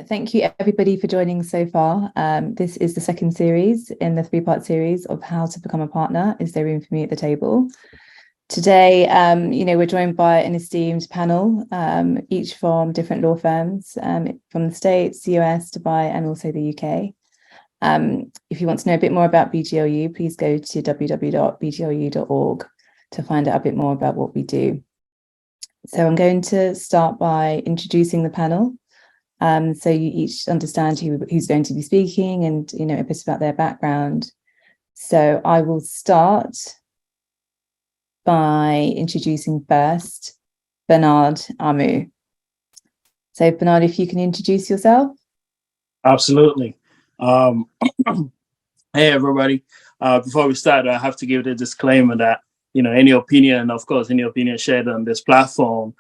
thank you everybody for joining so far. This is the second series in the three-part series of How to Become a Partner. Is there room for me at the table? Today, we're joined by an esteemed panel, each from different law firms, from the States, the US, Dubai, and also the UK. If you want to know a bit more about BGLU, please go to www.bglu.org to find out a bit more about what we do. So I'm going to start by introducing the panel. So you each understand who's going to be speaking and, a bit about their background. So I will start by introducing first Bernard Amu. So Bernard, if you can introduce yourself. Absolutely. Hey, everybody. Before we start, I have to give the disclaimer that, any opinion shared on this platform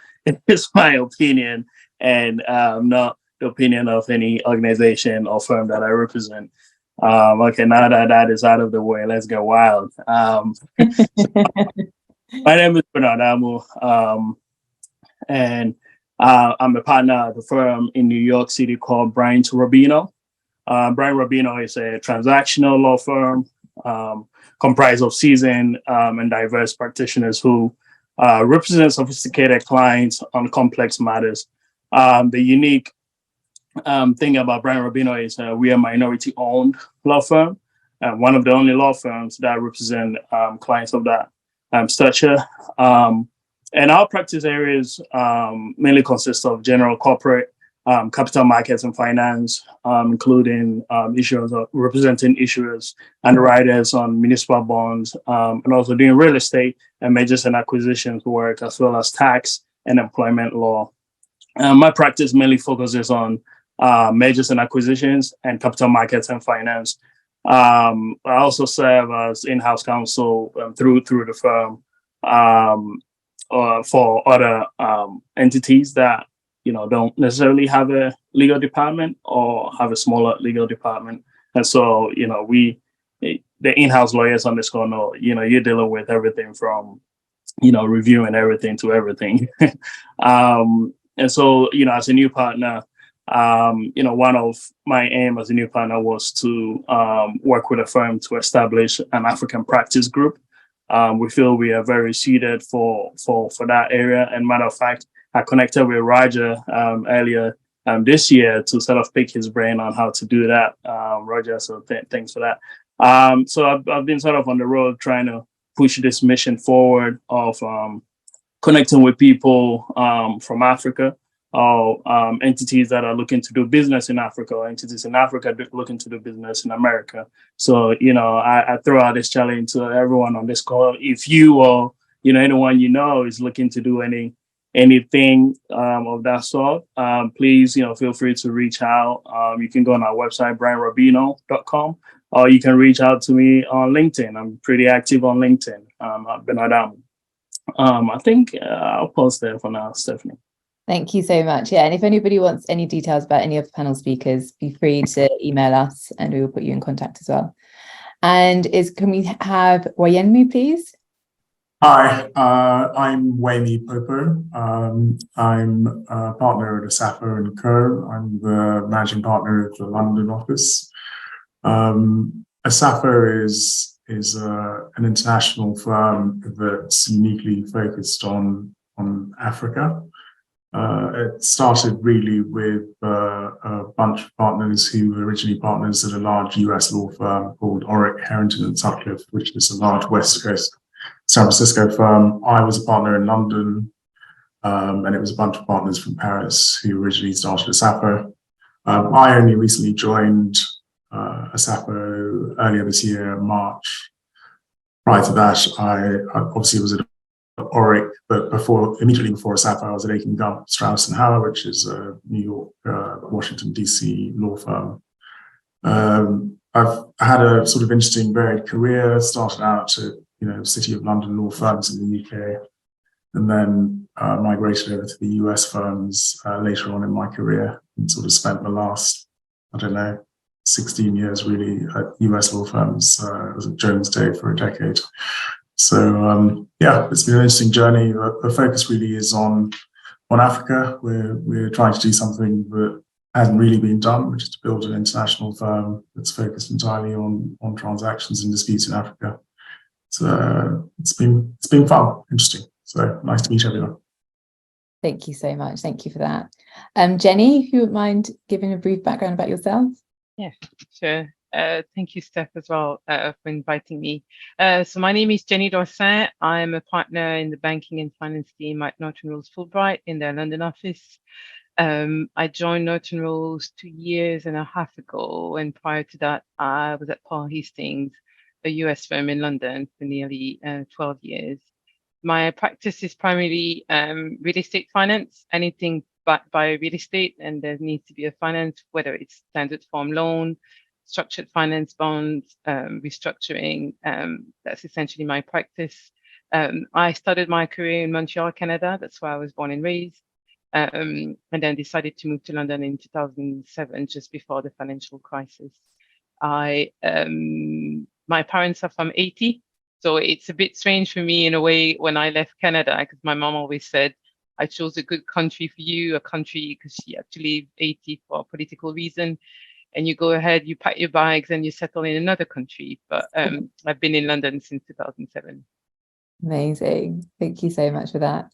is my opinion and not the opinion of any organization or firm that I represent. Okay, now that is out of the way, let's go wild. My name is Bernard Amu, and I'm a partner at the firm in New York City called Bryant Robino. Bryant Robino is a transactional law firm comprised of seasoned and diverse practitioners who represent sophisticated clients on complex matters. The unique thing about Bryant Robino is we are a minority-owned law firm, one of the only law firms that represent clients of that stature. And our practice areas mainly consist of general corporate, capital markets and finance, including representing issuers and writers on municipal bonds, and also doing real estate and mergers and acquisitions work, as well as tax and employment law. My practice mainly focuses on mergers and acquisitions and capital markets and finance. I also serve as in-house counsel through the firm for other entities that don't necessarily have a legal department or have a smaller legal department. And so, the in-house lawyers on this call know, you're dealing with everything from, reviewing everything to everything. And so, as a new partner, one of my aim as a new partner was to work with a firm to establish an African practice group. We feel we are very suited for that area. And matter of fact, I connected with Roger earlier this year to sort of pick his brain on how to do that. Roger, so thanks for that. So I've been sort of on the road trying to push this mission forward of connecting with people from Africa, or entities that are looking to do business in Africa, or entities in Africa looking to do business in America. So, I throw out this challenge to everyone on this call. If you or, anyone is looking to do anything of that sort, please, feel free to reach out. You can go on our website, bryantrobino.com, or you can reach out to me on LinkedIn. I'm pretty active on LinkedIn. Bernard Amu. I think I'll pause there for now, Stephanie. Thank you so much. Yeah, and if anybody wants any details about any of the panel speakers, be free to email us and we will put you in contact as well. And can we have Wayenmi, please? Hi, I'm Wayne Popo. I'm a partner at Asafo & Co. I'm the managing partner of the London office. Asafo is an international firm that's uniquely focused on Africa. It started really with a bunch of partners who were originally partners at a large US law firm called Orrick, Harrington and Sutcliffe, which is a large West Coast San Francisco firm. I was a partner in London, and it was a bunch of partners from Paris who originally started Asafo. I only recently joined Asafo earlier this year, March. Prior to that, I obviously was at Orrick, but immediately before Asafo, I was at Aiken Gump, Strauss & Howard, which is a New York, Washington, DC law firm. I've had a sort of interesting, varied career. Started out at City of London law firms in the UK, and then migrated over to the US firms later on in my career, and sort of spent the last, 16 years really at US law firms. I was at Jones Day for a decade. So it's been an interesting journey. The focus really is on Africa. We're trying to do something that hasn't really been done, which is to build an international firm that's focused entirely on transactions and disputes in Africa. So it's been fun, interesting. So nice to meet everyone. Thank you so much. Thank you for that. Jenny, if you wouldn't mind giving a brief background about yourself. Yeah, sure. Thank you, Steph, as well, for inviting me. So my name is Jenny Dorset. I'm a partner in the banking and finance team at Norton Rose Fulbright in their London office. I joined Norton Rose 2.5 years ago, and prior to that, I was at Paul Hastings, a US firm in London, for nearly 12 years. My practice is primarily real estate finance, anything backed by real estate, and there needs to be a finance, whether it's standard form loan, structured finance bonds, restructuring. That's essentially my practice. I started my career in Montreal, Canada. That's where I was born and raised. And then decided to move to London in 2007, just before the financial crisis. My parents are from Haiti, so it's a bit strange for me in a way when I left Canada, because my mom always said, I chose a good country for you, a country, because she had to leave Haiti for a political reason. And you go ahead, you pack your bags and you settle in another country. But I've been in London since 2007. Amazing. Thank you so much for that.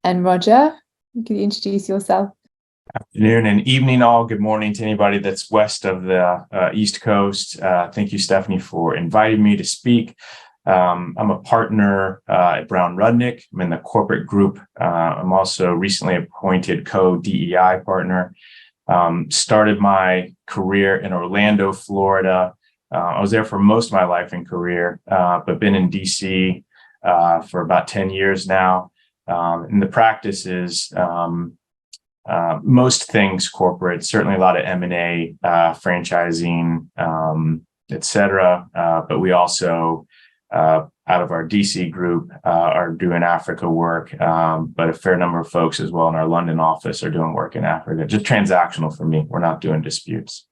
And Roger, could you introduce yourself? Afternoon and evening all. Good morning to anybody that's west of the East Coast. Thank you, Stephanie, for inviting me to speak. I'm a partner at Brown Rudnick. I'm in the corporate group. I'm also recently appointed co-DEI partner. Started my career in Orlando, Florida. I was there for most of my life and career, but been in DC for about 10 years now. And the practice is most things corporate, certainly a lot of M&A, franchising, et cetera. But we also, out of our DC group, are doing Africa work, but a fair number of folks as well in our London office are doing work in Africa. Just transactional for me. We're not doing disputes.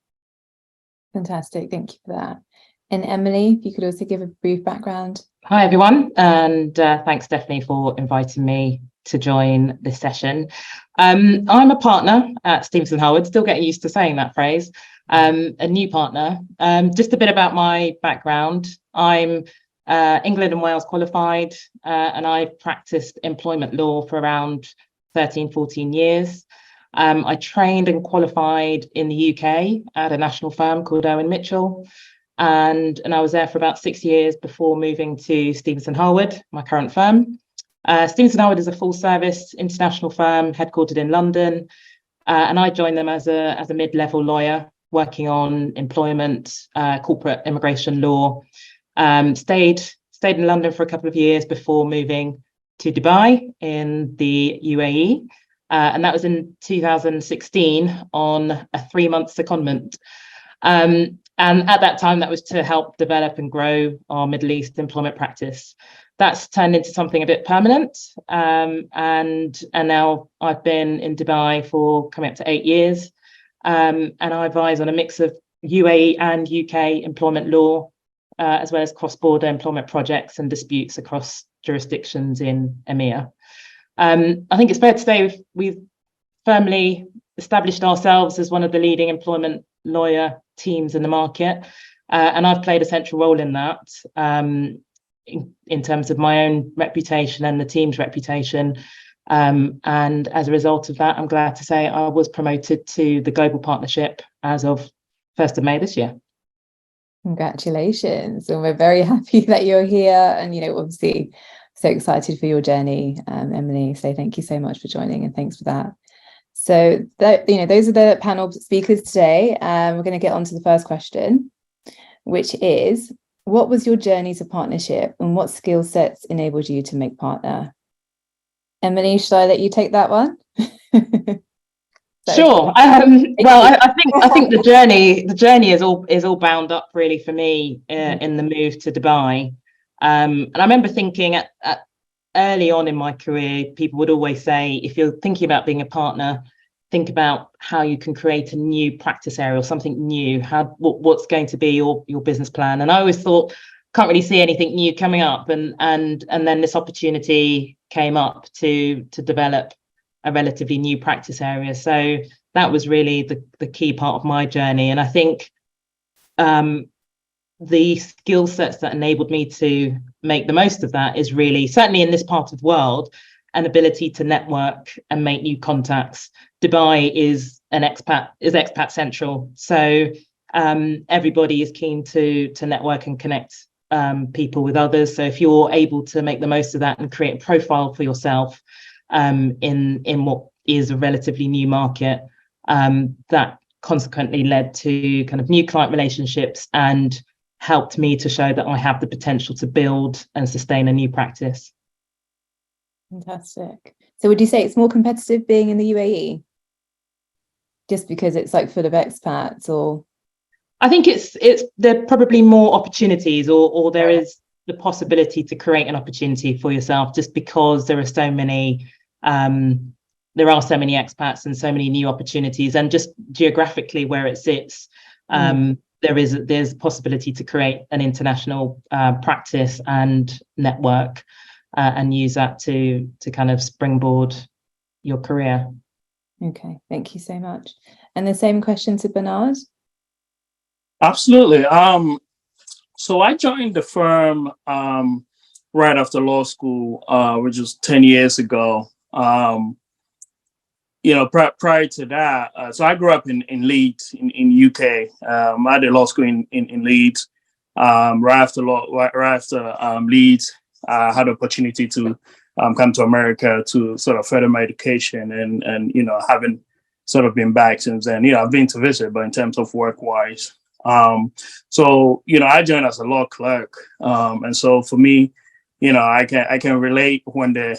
Fantastic. Thank you for that. And Emily, if you could also give a brief background. Hi, everyone. And thanks, Stephanie, for inviting me to join this session. I'm a partner at Stevenson Howard, still getting used to saying that phrase, a new partner. Just a bit about my background. I'm England and Wales qualified, and I've practiced employment law for around 13, 14 years. I trained and qualified in the UK at a national firm called Owen Mitchell. And I was there for about 6 years before moving to Stevenson Harwood, my current firm. Stevenson Harwood is a full-service international firm headquartered in London, and I joined them as a mid-level lawyer working on employment, corporate immigration law. Stayed in London for a couple of years before moving to Dubai in the UAE, and that was in 2016 on a 3-month secondment. And at that time, that was to help develop and grow our Middle East employment practice. That's turned into something a bit permanent. And now I've been in Dubai for coming up to 8 years. And I advise on a mix of UAE and UK employment law, as well as cross-border employment projects and disputes across jurisdictions in EMEA. I think it's fair to say we've firmly established ourselves as one of the leading employment lawyer teams in the market, and I've played a central role in that, in terms of my own reputation and the team's reputation, and as a result of that, I'm glad to say I was promoted to the global partnership as of 1st of May this year. Congratulations, and we're very happy that you're here, and obviously so excited for your journey, Emily, so thank you so much for joining, and thanks for that. So those are the panel speakers today. We're going to get on to the first question, which is, what was your journey to partnership and what skill sets enabled you to make partner? Emily, should I let you take that one? Sure. Well, I think the journey is all bound up really for me in the move to Dubai. And I remember thinking at early on in my career, people would always say, if you're thinking about being a partner, think about how you can create a new practice area or something new. What's going to be your business plan? And I always thought, can't really see anything new coming up. And then this opportunity came up to develop a relatively new practice area. So that was really the key part of my journey. And I think the skill sets that enabled me to make the most of that is really, certainly in this part of the world, an ability to network and make new contacts. Dubai is expat central, so everybody is keen to network and connect people with others. So if you're able to make the most of that and create a profile for yourself in what is a relatively new market, that consequently led to kind of new client relationships and helped me to show that I have the potential to build and sustain a new practice. Fantastic. So would you say it's more competitive being in the UAE? Just because it's like full of expats, or? I think it's there are probably more opportunities, or there is the possibility to create an opportunity for yourself, just because there are so many expats and so many new opportunities, and just geographically where it sits, there's a possibility to create an international practice and network, and use that to kind of springboard your career. Okay, thank you so much. And the same question to Bernard. Absolutely. So I joined the firm right after law school, which was 10 years ago. Prior to that, so I grew up in Leeds, in UK. I did law school in Leeds. Right after Leeds, I had the opportunity to come to America to sort of further my education, and having sort of been back since then. I've been to visit, but in terms of work-wise. So I joined as a law clerk, and so for me, I can relate when the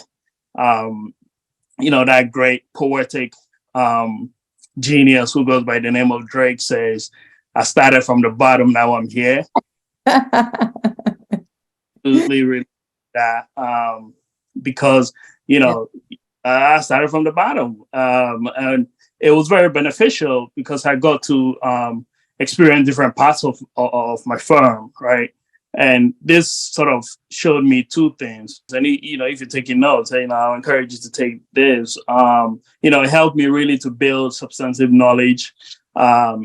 that great poetic genius who goes by the name of Drake says, "I started from the bottom, now I'm here." Absolutely, really that because I started from the bottom, and it was very beneficial because I got to experience different parts of my firm, right? And this sort of showed me two things. And if you're taking notes, I encourage you to take this. It helped me really to build substantive knowledge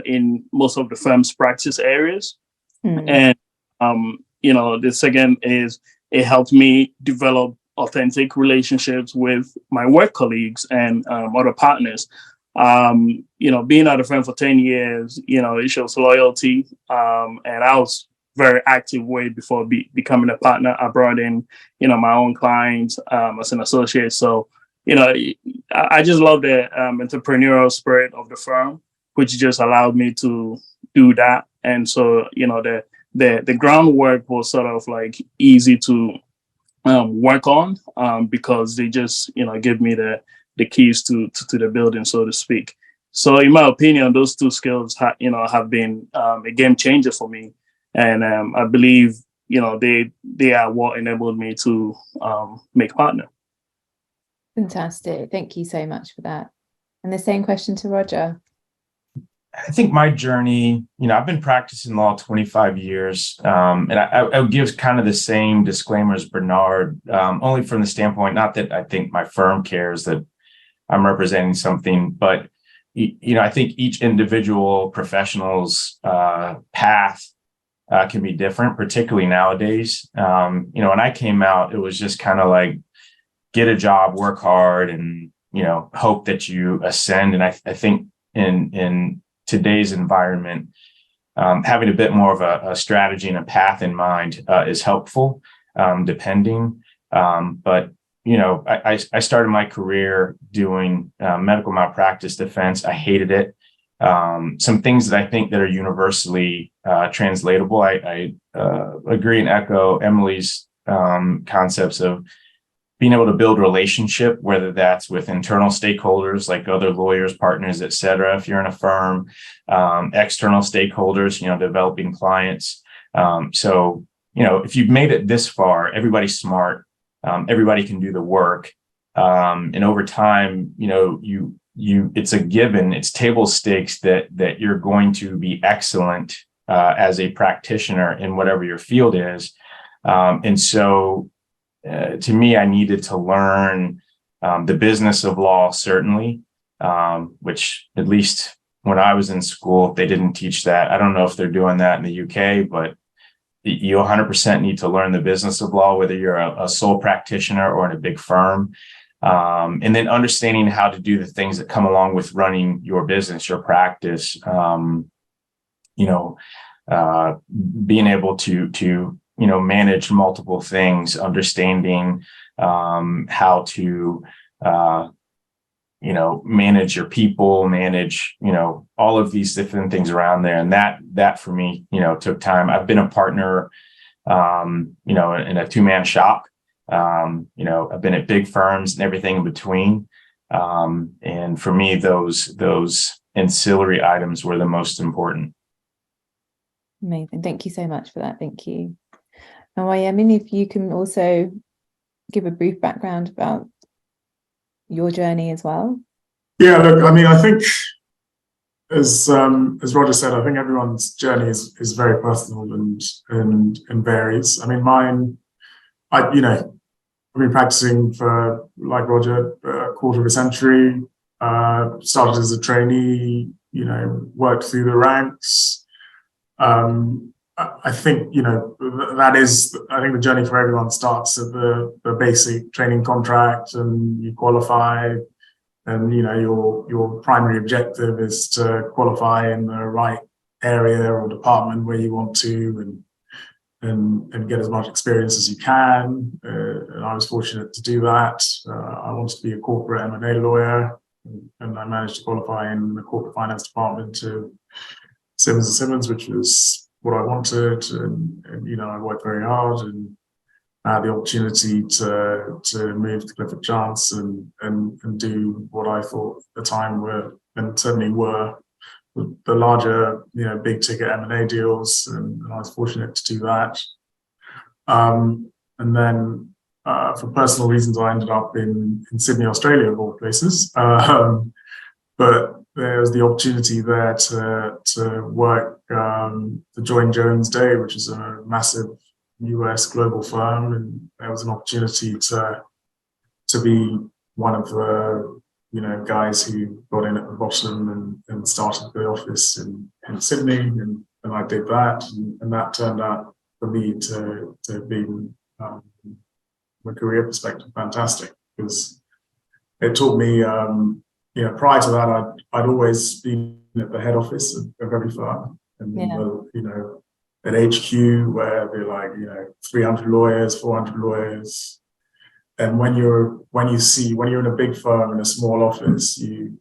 in most of the firm's practice areas. And the second is it helped me develop authentic relationships with my work colleagues and other partners. Being at the firm for 10 years, it shows loyalty. And I was very active way before becoming a partner. I brought in, my own clients as an associate. So, I just love the entrepreneurial spirit of the firm, which just allowed me to do that. And so, the groundwork was sort of like easy to work on because they just, give me the keys to the building, so to speak. So in my opinion, those two skills have been a game changer for me. And I believe, they are what enabled me to make partner. Fantastic. Thank you so much for that. And the same question to Roger. I think my journey, I've been practicing law 25 years, and I would give kind of the same disclaimer as Bernard, only from the standpoint, not that I think my firm cares that I'm representing something, but, I think each individual professional's path can be different, particularly nowadays. When I came out, it was just kind of like, get a job, work hard, and, hope that you ascend. And I think in today's environment, having a bit more of a strategy and a path in mind is helpful, depending. But I started my career doing medical malpractice defense. I hated it. Some things that I think that are universally translatable. I agree and echo Emily's concepts of being able to build relationship, whether that's with internal stakeholders like other lawyers, partners, et cetera. If you're in a firm, external stakeholders, developing clients. So, if you've made it this far, everybody's smart. Everybody can do the work. And over time, it's a given, it's table stakes that you're going to be excellent as a practitioner in whatever your field is. And so to me, I needed to learn The business of law, certainly, which at least when I was in school, they didn't teach that. I don't know if they're doing that in the UK, but you 100% need to learn the business of law, whether you're a sole practitioner or in a big firm. And then understanding how to do the things that come along with running your business, your practice, being able to manage multiple things, understanding how to manage your people, manage all of these different things around there. And that for me took time. I've been a partner in a two-man shop. I've been at big firms and everything in between. And for me, those ancillary items were the most important. Amazing. Thank you so much for that. Thank you. And Wayemin, if you can also give a brief background about your journey as well. Yeah, look, I mean, I think as Roger said, I think everyone's journey is very personal and varies. I mean, I've been practicing for, like Roger, a quarter of a century. Started as a trainee, worked through the ranks. I think the journey for everyone starts at the basic training contract, and you qualify, and your primary objective is to qualify in the right area or department where you want to, and get as much experience as you can. And I was fortunate to do that. I wanted to be a corporate M&A lawyer, and I managed to qualify in the corporate finance department to Simmons & Simmons, which was what I wanted. And I worked very hard, and I had the opportunity to move to Clifford Chance and do what I thought at the time were, and certainly were, the larger, big ticket M&A deals, and I was fortunate to do that. And then for personal reasons, I ended up in Sydney, Australia, of all places. But there was the opportunity there to work, to join Jones Day, which is a massive US global firm, and there was an opportunity to be one of the guys who got in at the bottom and started the office in Sydney, and I did that, and that turned out for me to be, from a career perspective, fantastic, because it taught me, prior to that, I'd always been at the head office of every firm, and at HQ, where they're like 300 lawyers, 400 lawyers. And when you're in a big firm in a small office, you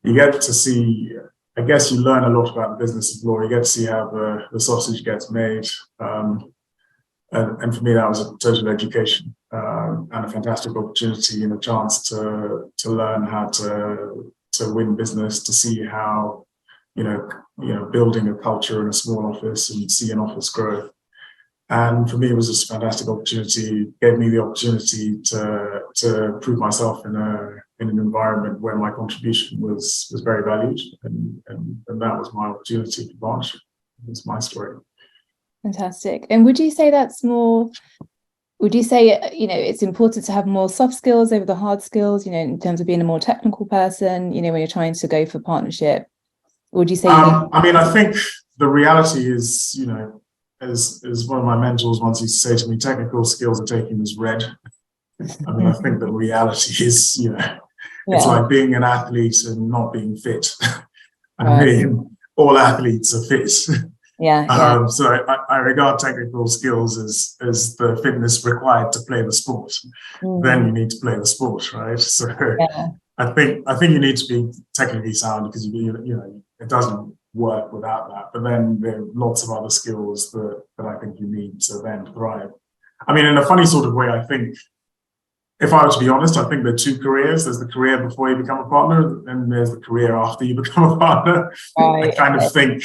get to see, I guess you learn a lot about the business of law. You get to see how the sausage gets made. And for me, that was a total education, and a fantastic opportunity and a chance to learn how to win business, to see how, building a culture in a small office and see an office grow. And for me, it was just a fantastic opportunity. It gave me the opportunity to prove myself in an environment where my contribution was very valued, and that was my opportunity for partnership. It's my story. Fantastic. And would you say it's important to have more soft skills over the hard skills, in terms of being a more technical person, when you're trying to go for partnership? Or would you say? I think the reality is, as one of my mentors once used to say to me, technical skills are taken as read. I think the reality is, it's like being an athlete and not being fit. All athletes are fit. So I regard technical skills as the fitness required to play the sport. Then you need to play the sport, right? So I think you need to be technically sound, because it doesn't work without that. But then there are lots of other skills that I think you need to then thrive. I mean, in a funny sort of way, I think, if I were to be honest, I think there are two careers. There's the career before you become a partner, and there's the career after you become a partner. I kind of think,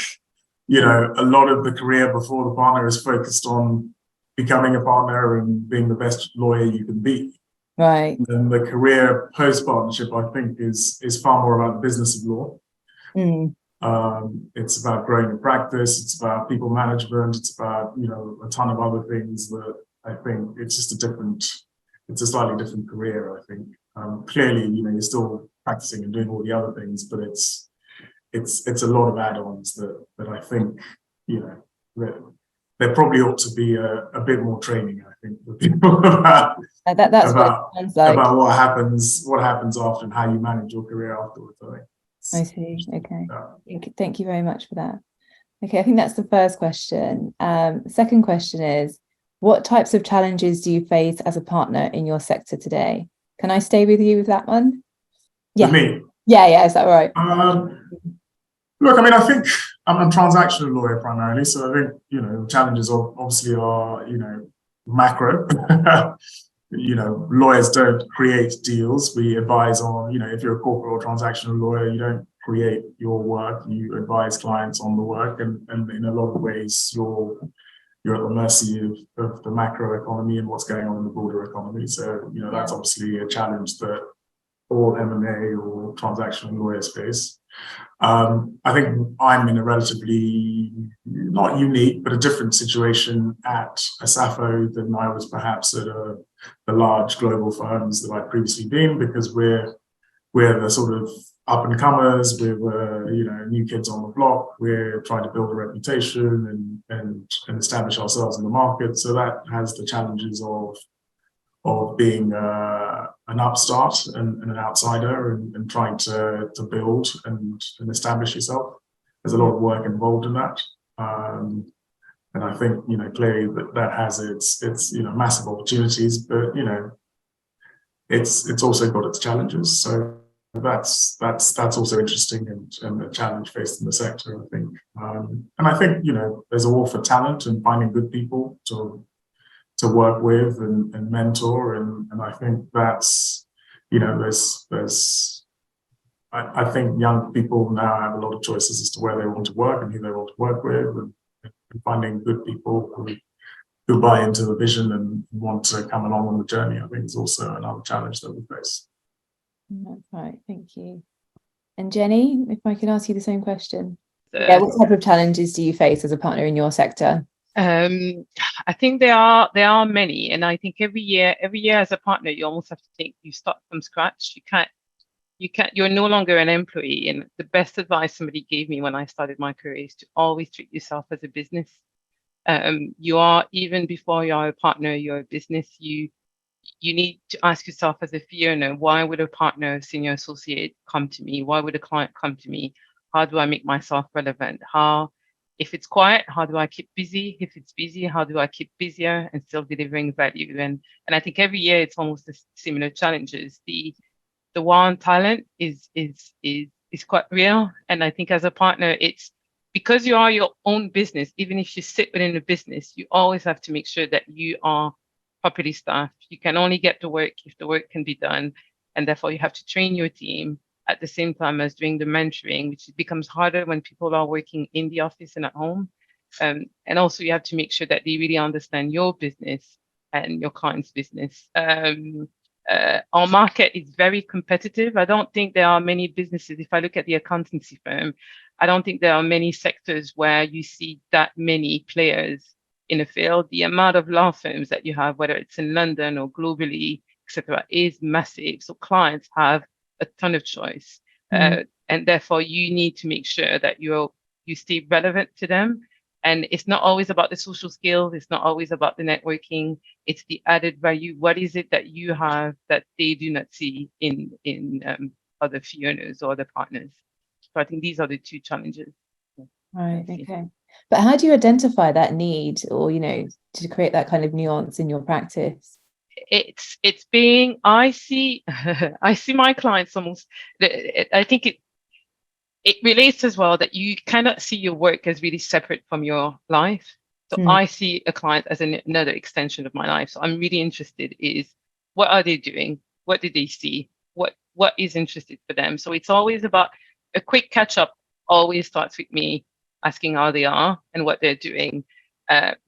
a lot of the career before the partner is focused on becoming a partner and being the best lawyer you can be. Right. And the career post-partnership, I think, is far more about the business of law. It's about growing your practice. It's about people management. It's about, a ton of other things that I think it's a slightly different career, I think. Clearly, you're still practicing and doing all the other things, but it's a lot of add-ons that I think, that there probably ought to be a bit more training, I think, for people about that's what it sounds like. About what happens after and how you manage your career afterwards. I see. Okay. Thank you very much for that. Okay, I think that's the first question. Second question is, what types of challenges do you face as a partner in your sector today? Can I stay with you with that one? Yeah. With me? Yeah, is that right? Look, I think I'm a transactional lawyer primarily, so I think, the challenges obviously are, macro. Lawyers don't create deals. We advise on, if you're a corporate or transactional lawyer, you don't create your work, you advise clients on the work, and in a lot of ways, you're at the mercy of the macro economy and what's going on in the broader economy. So, that's obviously a challenge that all M&A or transactional lawyers face. I think I'm in a relatively, not unique, but a different situation at Asafo than I was perhaps at the large global firms that I'd previously been, because we're the sort of up and comers, we're new kids on the block, we're trying to build a reputation and establish ourselves in the market. So that has the challenges of being an upstart and an outsider and trying to build and establish yourself. There's a lot of work involved in that. And I think, clearly that has its massive opportunities, but, it's also got its challenges. So that's also interesting and a challenge faced in the sector, I think. And I think, there's a war for talent and finding good people to work with and mentor. And I think that's, I think young people now have a lot of choices as to where they want to work and who they want to work with, and finding good people who buy into the vision and want to come along on the journey, I think is also another challenge that we face. That's right, thank you. And Jenny, if I could ask you the same question. What type of challenges do you face as a partner in your sector? I think there are many, and I think every year as a partner, you almost have to think you start from scratch. You're no longer an employee. And the best advice somebody gave me when I started my career is to always treat yourself as a business. You are, even before you are a partner, you're a business. You need to ask yourself as a fee owner, why would a partner, senior associate come to me? Why would a client come to me? How do I make myself relevant? If it's quiet, how do I keep busy? If it's busy, how do I keep busier and still delivering value? And I think every year it's almost similar challenges. The war on talent is quite real. And I think as a partner, it's because you are your own business, even if you sit within a business, you always have to make sure that you are properly staffed. You can only get to work if the work can be done. And therefore you have to train your team at the same time as doing the mentoring, which becomes harder when people are working in the office and at home. And also you have to make sure that they really understand your business and your client's business. Our market is very competitive. I don't think there are many businesses. If I look at the accountancy firm, I don't think there are many sectors where you see that many players in a field. The amount of law firms that you have, whether it's in London or globally, etc., is massive. So clients have a ton of choice, and therefore you need to make sure that you stay relevant to them. And it's not always about the social skills. It's not always about the networking. It's the added value. What is it that you have that they do not see in other fee owners or other partners? So I think these are the two challenges. Right. Okay. But how do you identify that need, or to create that kind of nuance in your practice? It's being, I see my clients almost, I think it relates as well that you cannot see your work as really separate from your life. So I see a client as another extension of my life. So I'm really interested is, what are they doing? What did they see? What is interested for them? So it's always about a quick catch up, always starts with me asking how they are and what they're doing.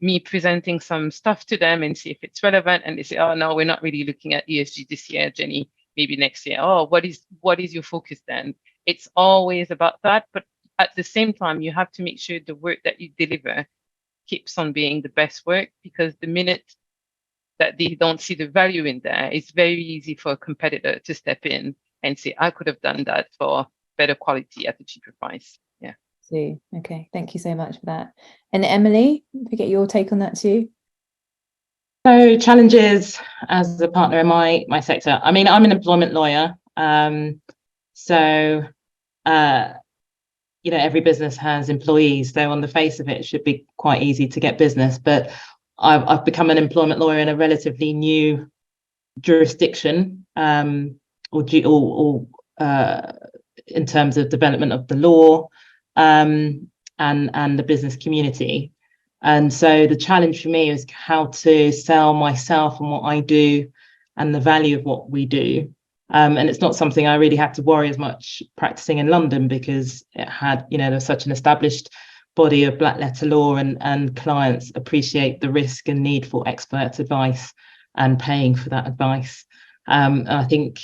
Me presenting some stuff to them and see if it's relevant, and they say, oh no, we're not really looking at ESG this year, Jenny, maybe next year. Oh, what is your focus then? It's always about that, but at the same time you have to make sure the work that you deliver keeps on being the best work, because the minute that they don't see the value in there, it's very easy for a competitor to step in and say, I could have done that for better quality at a cheaper price. Yeah. Okay, thank you so much for that. And Emily, if we get your take on that too. So challenges as a partner in my sector. I mean, I'm an employment lawyer. Every business has employees, so on the face of it, it should be quite easy to get business. But I've become an employment lawyer in a relatively new jurisdiction, in terms of development of the law, and the business community. And so the challenge for me is how to sell myself and what I do and the value of what we do. And it's not something I really had to worry as much practicing in London, because it had, there's such an established body of black letter law, and clients appreciate the risk and need for expert advice and paying for that advice. And I think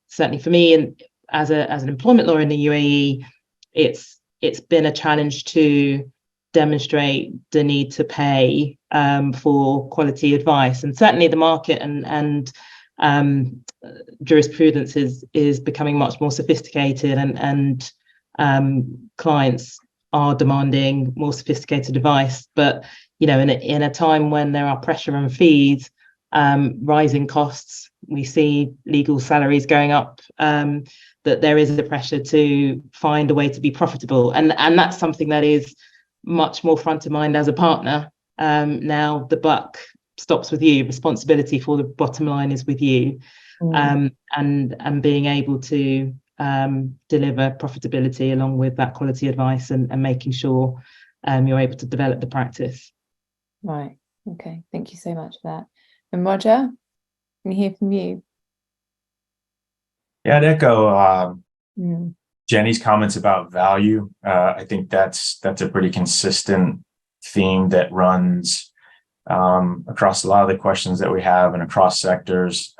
certainly for me, and as an employment lawyer in the UAE, it's been a challenge to demonstrate the need to pay for quality advice. And certainly the market and jurisprudence is becoming much more sophisticated, and clients are demanding more sophisticated advice. But in a time when there are pressure and fees, rising costs, we see legal salaries going up, that there is a pressure to find a way to be profitable, and that's something that is much more front of mind as a partner. Now the buck stops with you, responsibility for the bottom line is with you. And being able to deliver profitability along with that quality advice, and making sure you're able to develop the practice. Right. Okay. Thank you so much for that. And Roger, can you hear from you? Yeah, I'd echo Jenny's comments about value. I think that's a pretty consistent theme that runs across a lot of the questions that we have and across sectors.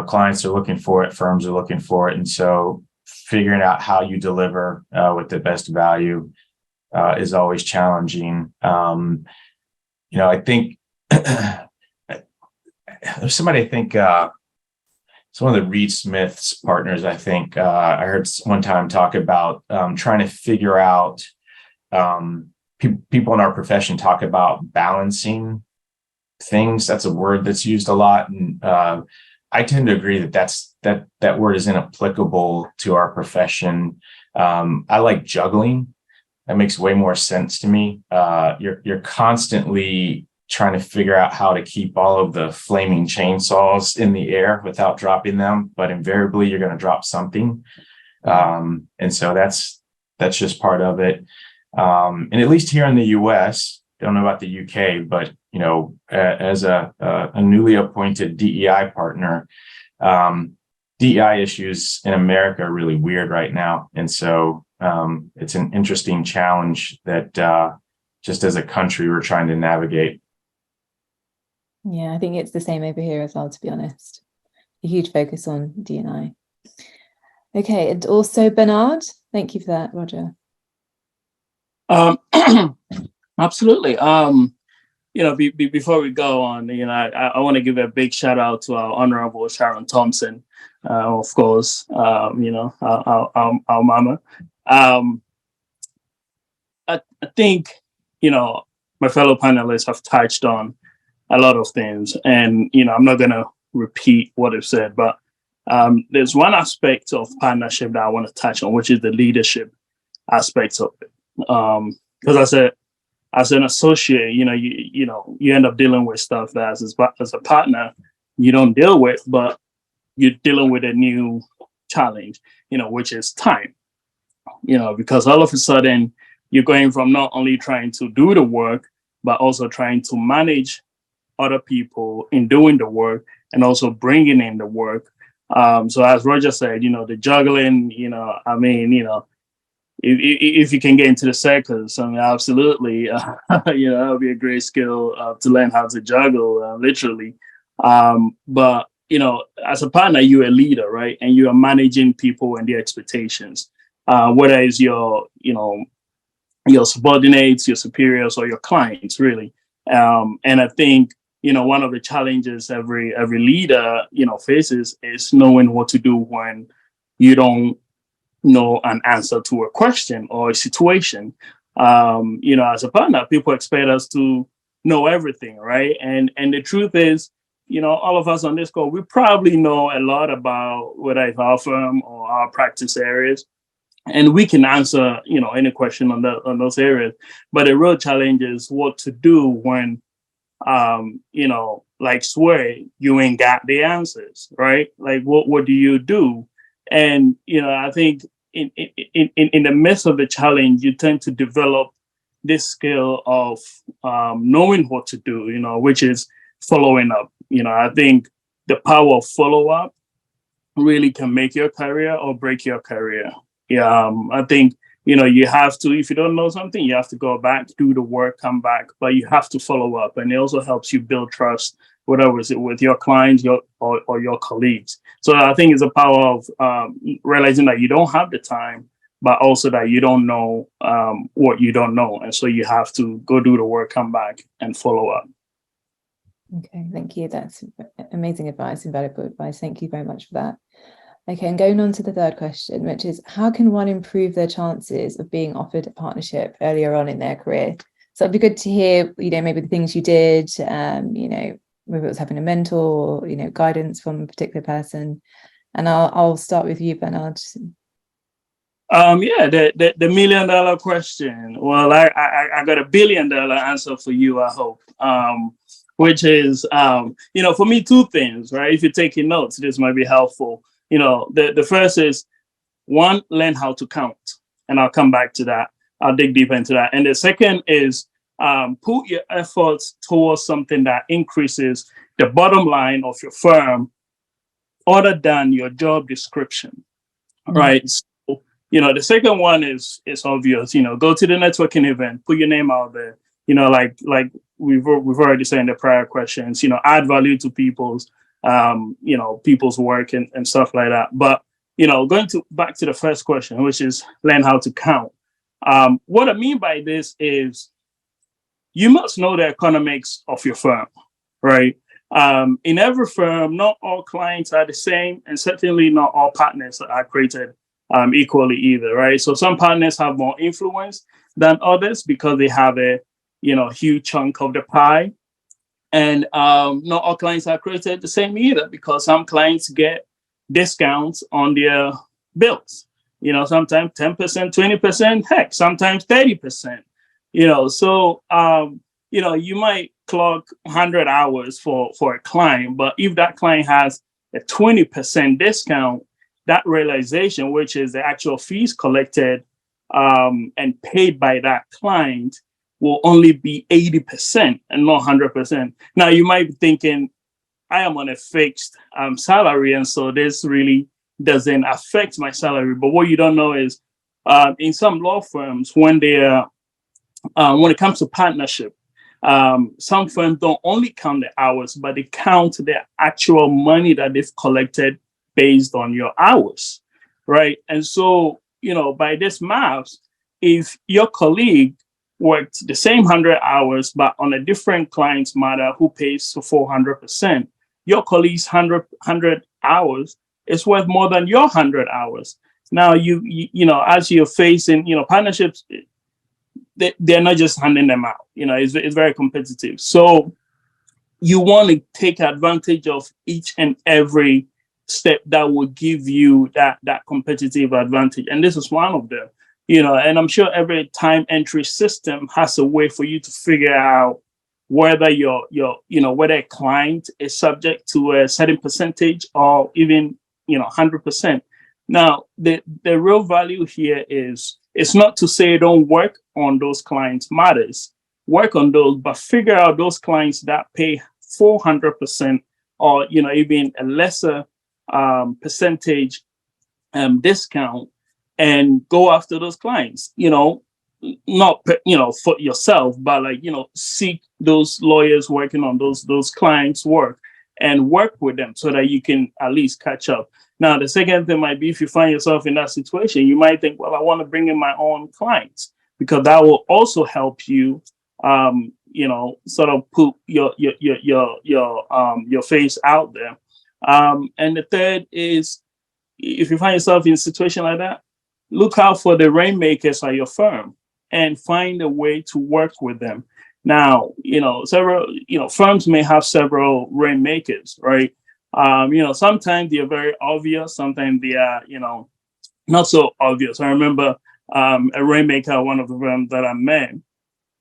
Clients are looking for it, firms are looking for it. And so figuring out how you deliver with the best value is always challenging. I think there's somebody, I think it's one of the Reed Smith's partners, I think. I heard one time talk about trying to figure out, people in our profession talk about balancing things. That's a word that's used a lot. And I tend to agree that word is inapplicable to our profession. I like juggling. That makes way more sense to me. You're constantly trying to figure out how to keep all of the flaming chainsaws in the air without dropping them, but invariably you're going to drop something. And so that's just part of it. And at least here in the US, don't know about the UK, but as a newly appointed DEI partner, DEI issues in America are really weird right now. And so it's an interesting challenge that just as a country we're trying to navigate. Yeah, I think it's the same over here as well, to be honest. A huge focus on D&I. Okay, and also Bernard, thank you for that, Roger. Absolutely. Before we go on, I want to give a big shout out to our Honorable Sharon Thompson, of course, our mama. I think, my fellow panelists have touched on a lot of things, and, I'm not going to repeat what they've said, but there's one aspect of partnership that I want to touch on, which is the leadership aspects of it. Because as an associate, you end up dealing with stuff that as a partner you don't deal with, but you're dealing with a new challenge, which is time. Because all of a sudden you're going from not only trying to do the work, but also trying to manage other people in doing the work and also bringing in the work. So as Roger said, the juggling, if you can get into the circus, absolutely, that'll be a great skill to learn how to juggle, literally. But as a partner, you're a leader, right? And you are managing people and their expectations, whether it's your subordinates, your superiors, or your clients, really. And I think one of the challenges every leader, faces is knowing what to do when you don't know an answer to a question or a situation. As a partner, people expect us to know everything, right? And the truth is, all of us on this call, we probably know a lot about whether it's our firm or our practice areas, and we can answer, any question on those areas. But the real challenge is what to do when, like Sway, you ain't got the answers, right? Like, what do you do? And I think in the midst of the challenge, you tend to develop this skill of knowing what to do, which is following up. I think the power of follow up really can make your career or break your career. I think, you have to, if you don't know something, you have to go back, do the work, come back, but you have to follow up. And it also helps you build trust, whether it's with your clients or your colleagues. So I think it's a power of realizing that you don't have the time, but also that you don't know what you don't know. And so you have to go do the work, come back and follow up. Okay, thank you. That's amazing advice, invaluable advice. Thank you very much for that. Okay, and going on to the third question, which is how can one improve their chances of being offered a partnership earlier on in their career? So it'd be good to hear, maybe the things you did, maybe it was having a mentor or, guidance from a particular person. And I'll start with you, Bernard. The $1 million question. Well, I got $1 billion answer for you, I hope. Which is, for me, two things, right? If you're taking notes, this might be helpful. The first is, one, learn how to count. And I'll come back to that. I'll dig deeper into that. And the second is, put your efforts towards something that increases the bottom line of your firm other than your job description, right? So, the second one is obvious. Go to the networking event, put your name out there. Like we've already said in the prior questions, add value to people's work and stuff like that. But, going back to the first question, which is learn how to count. What I mean by this is you must know the economics of your firm, right? In every firm, not all clients are the same, and certainly not all partners are created equally either, right? So some partners have more influence than others because they have a huge chunk of the pie. And not all clients are created the same either, because some clients get discounts on their bills. Sometimes 10%, 20%, heck, sometimes 30%. So you might clock 100 hours for a client, but if that client has a 20% discount, that realization, which is the actual fees collected and paid by that client, will only be 80% and not 100%. Now, you might be thinking, I am on a fixed salary, and so this really doesn't affect my salary. But what you don't know is in some law firms, when it comes to partnership, some firms don't only count the hours, but they count the actual money that they've collected based on your hours, right? And so, by this math, if your colleague worked the same 100 hours, but on a different client's matter who pays for 400%, your colleague's 100 hours is worth more than your 100 hours. Now, as you're facing, partnerships, they're not just handing them out. It's very competitive. So you want to take advantage of each and every step that will give you that competitive advantage. And this is one of them. And I'm sure every time entry system has a way for you to figure out whether whether a client is subject to a certain percentage or even, 100%. Now, the real value here is, it's not to say don't work on those clients' matters, work on those, but figure out those clients that pay 400% or, even a lesser percentage discount, and go after those clients, not, for yourself, but seek those lawyers working on those clients' work and work with them so that you can at least catch up. Now, the second thing might be, if you find yourself in that situation, you might think, well, I want to bring in my own clients, because that will also help you, sort of put your face out there. And the third is, if you find yourself in a situation like that, look out for the rainmakers at your firm and find a way to work with them. Now, several, firms may have several rainmakers, right? Sometimes they are very obvious, sometimes they are, not so obvious. I remember a rainmaker at one of the firms that I met.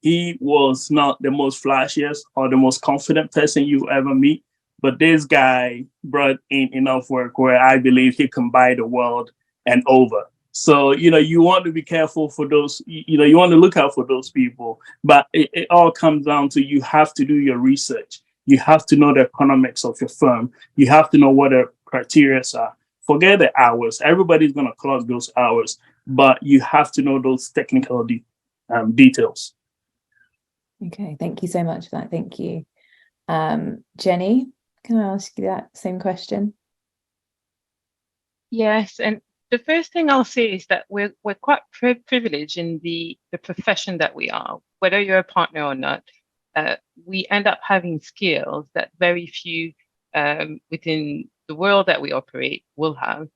He was not the most flashiest or the most confident person you ever meet, but this guy brought in enough work where I believe he can buy the world and over. So, you want to be careful for those, you want to look out for those people, but it all comes down to, you have to do your research. You have to know the economics of your firm. You have to know what the criteria are. Forget the hours. Everybody's going to clock those hours, but you have to know those technical details. Okay, thank you so much for that. Thank you. Jenny, can I ask you that same question? Yes, and the first thing I'll say is that we're quite privileged in the profession that we are. Whether you're a partner or not, we end up having skills that very few within the world that we operate will have.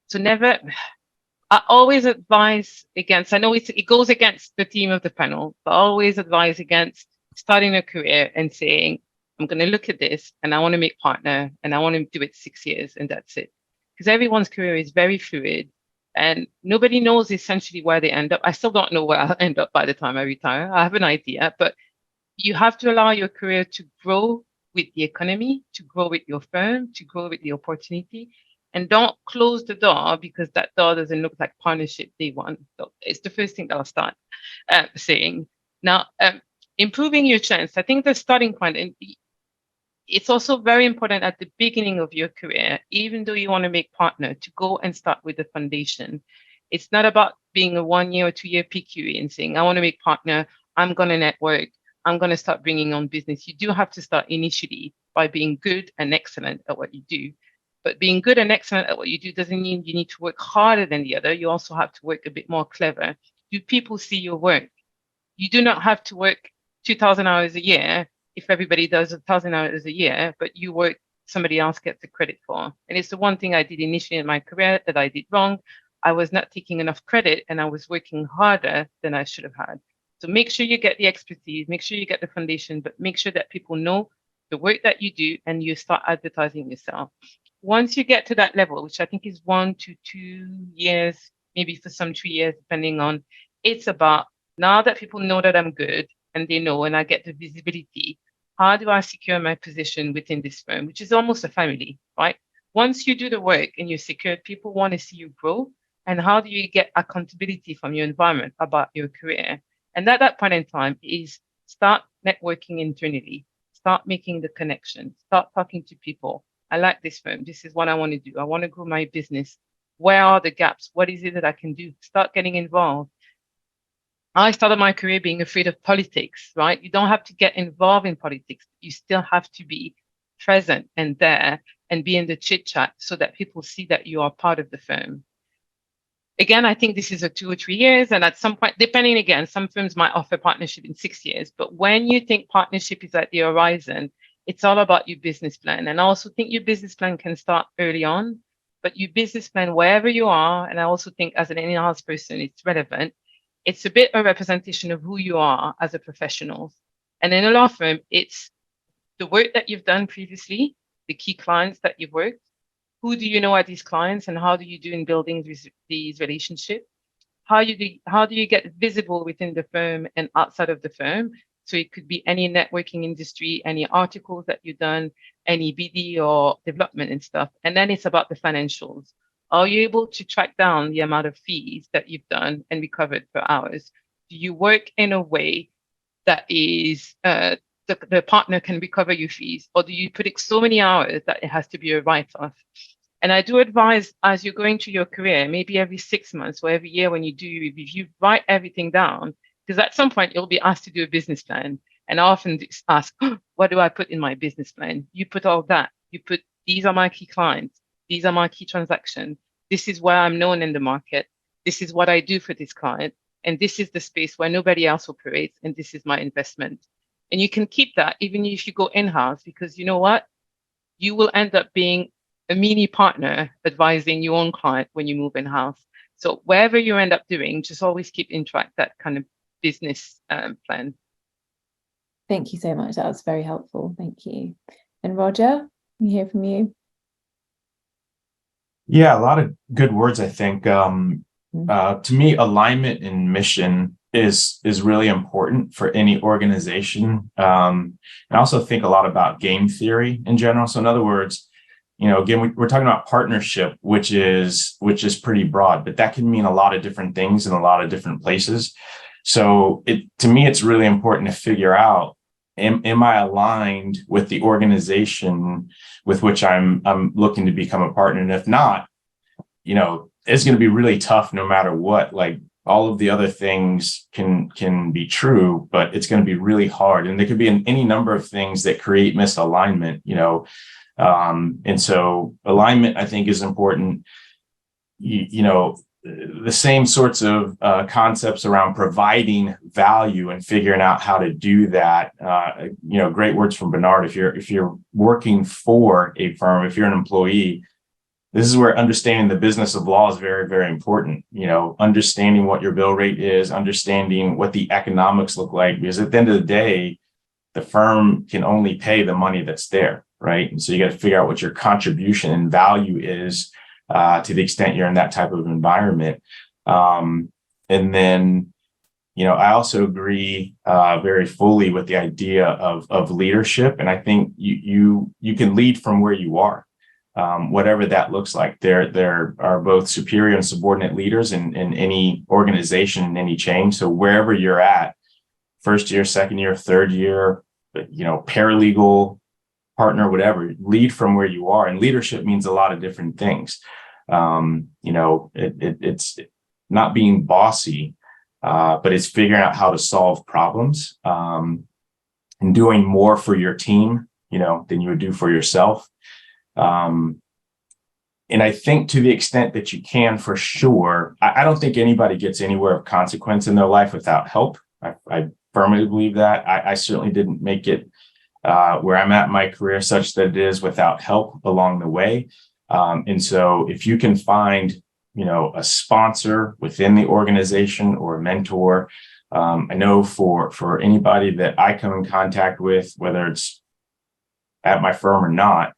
So I always advise against, I know it goes against the theme of the panel, but I always advise against starting a career and saying, I'm going to look at this and I want to make partner and I want to do it 6 years and that's it. Because everyone's career is very fluid and nobody knows essentially where they end up. I still don't know where I'll end up by the time I retire. I have an idea, but you have to allow your career to grow with the economy, to grow with your firm, to grow with the opportunity. And don't close the door because that door doesn't look like partnership day one. So it's the first thing that I'll start saying. Now, improving your chance, I think the starting point, and it's also very important at the beginning of your career, even though you want to make partner, to go and start with the foundation. It's not about being a 1 year or 2 year PQE and saying, I want to make partner, I'm going to network, I'm going to start bringing on business. You do have to start initially by being good and excellent at what you do. But being good and excellent at what you do doesn't mean you need to work harder than the other. You also have to work a bit more clever. Do people see your work? You do not have to work 2,000 hours a year if everybody does 1,000 hours a year, but you work, somebody else gets the credit for. And it's the one thing I did initially in my career that I did wrong. I was not taking enough credit and I was working harder than I should have had. So make sure you get the expertise, make sure you get the foundation, but make sure that people know the work that you do and you start advertising yourself. Once you get to that level, which I think is 1 to 2 years, maybe for some 2 years, depending on, it's about now that people know that I'm good and they know and I get the visibility, how do I secure my position within this firm, which is almost a family, right? Once you do the work and you're secured, people want to see you grow. And how do you get accountability from your environment about your career? And at that point in time is start networking internally, start making the connection, start talking to people. I like this firm. This is what I want to do. I want to grow my business. Where are the gaps? What is it that I can do? Start getting involved. I started my career being afraid of politics, right? You don't have to get involved in politics. You still have to be present and there and be in the chit chat so that people see that you are part of the firm. Again, I think this is a 2 or 3 years. And at some point, depending again, some firms might offer partnership in 6 years. But when you think partnership is at the horizon, it's all about your business plan. And I also think your business plan can start early on, but your business plan, wherever you are, and I also think as an in-house person, it's relevant. It's a bit a representation of who you are as a professional. And in a law firm, it's the work that you've done previously, the key clients that you've worked. Who do you know are these clients and how do you do in building these relationships? How do you get visible within the firm and outside of the firm? So it could be any networking industry, any articles that you've done, any BD or development and stuff. And then it's about the financials. Are you able to track down the amount of fees that you've done and recovered per hours? Do you work in a way that is the partner can recover your fees, or do you put it so many hours that it has to be a write-off? And I do advise as you're going through your career, maybe every 6 months or every year when you do your review, write everything down, because at some point you'll be asked to do a business plan. And I often ask, what do I put in my business plan? You put all that. You put, these are my key clients. These are my key transactions. This is where I'm known in the market. This is what I do for this client. And this is the space where nobody else operates. And this is my investment. And you can keep that even if you go in-house, because you know what? You will end up being a mini partner advising your own client when you move in-house. So wherever you end up doing, just always keep in track that kind of business plan. Thank you so much. That was very helpful. Thank you. And Roger, can you hear from you? Yeah, a lot of good words, I think. To me, alignment and mission is really important for any organization. And I also think a lot about game theory in general. So in other words, again, we're talking about partnership, which is pretty broad, but that can mean a lot of different things in a lot of different places. So to me, it's really important to figure out, am I aligned with the organization with which I'm looking to become a partner? And if not, it's going to be really tough no matter what. Like, all of the other things can be true, but it's going to be really hard. And there could be any number of things that create misalignment, and so alignment, I think, is important. The same sorts of concepts around providing value and figuring out how to do that. Great words from Bernard. If you're working for a firm, if you're an employee, this is where understanding the business of law is very, very important. Understanding what your bill rate is, understanding what the economics look like, because at the end of the day, the firm can only pay the money that's there, right? And so you got to figure out what your contribution and value is to the extent you're in that type of environment. And then, I also agree very fully with the idea of leadership. And I think you can lead from where you are. Whatever that looks like. There are both superior and subordinate leaders in any organization, in any chain. So wherever you're at, first year, second year, third year, paralegal, partner, whatever, lead from where you are. And leadership means a lot of different things. It's not being bossy, but it's figuring out how to solve problems, and doing more for your team, than you would do for yourself. And I think to the extent that you can, for sure, I don't think anybody gets anywhere of consequence in their life without help. I firmly believe that. I certainly didn't make it where I'm at in my career such that it is without help along the way. And so if you can find, a sponsor within the organization or a mentor, I know for anybody that I come in contact with, whether it's at my firm or not,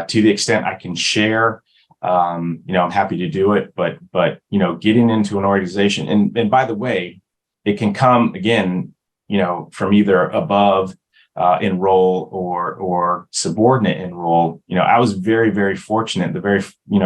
to the extent I can share, I'm happy to do it. But getting into an organization, and by the way, it can come again, from either above in role or subordinate in role. I was very, very fortunate. The very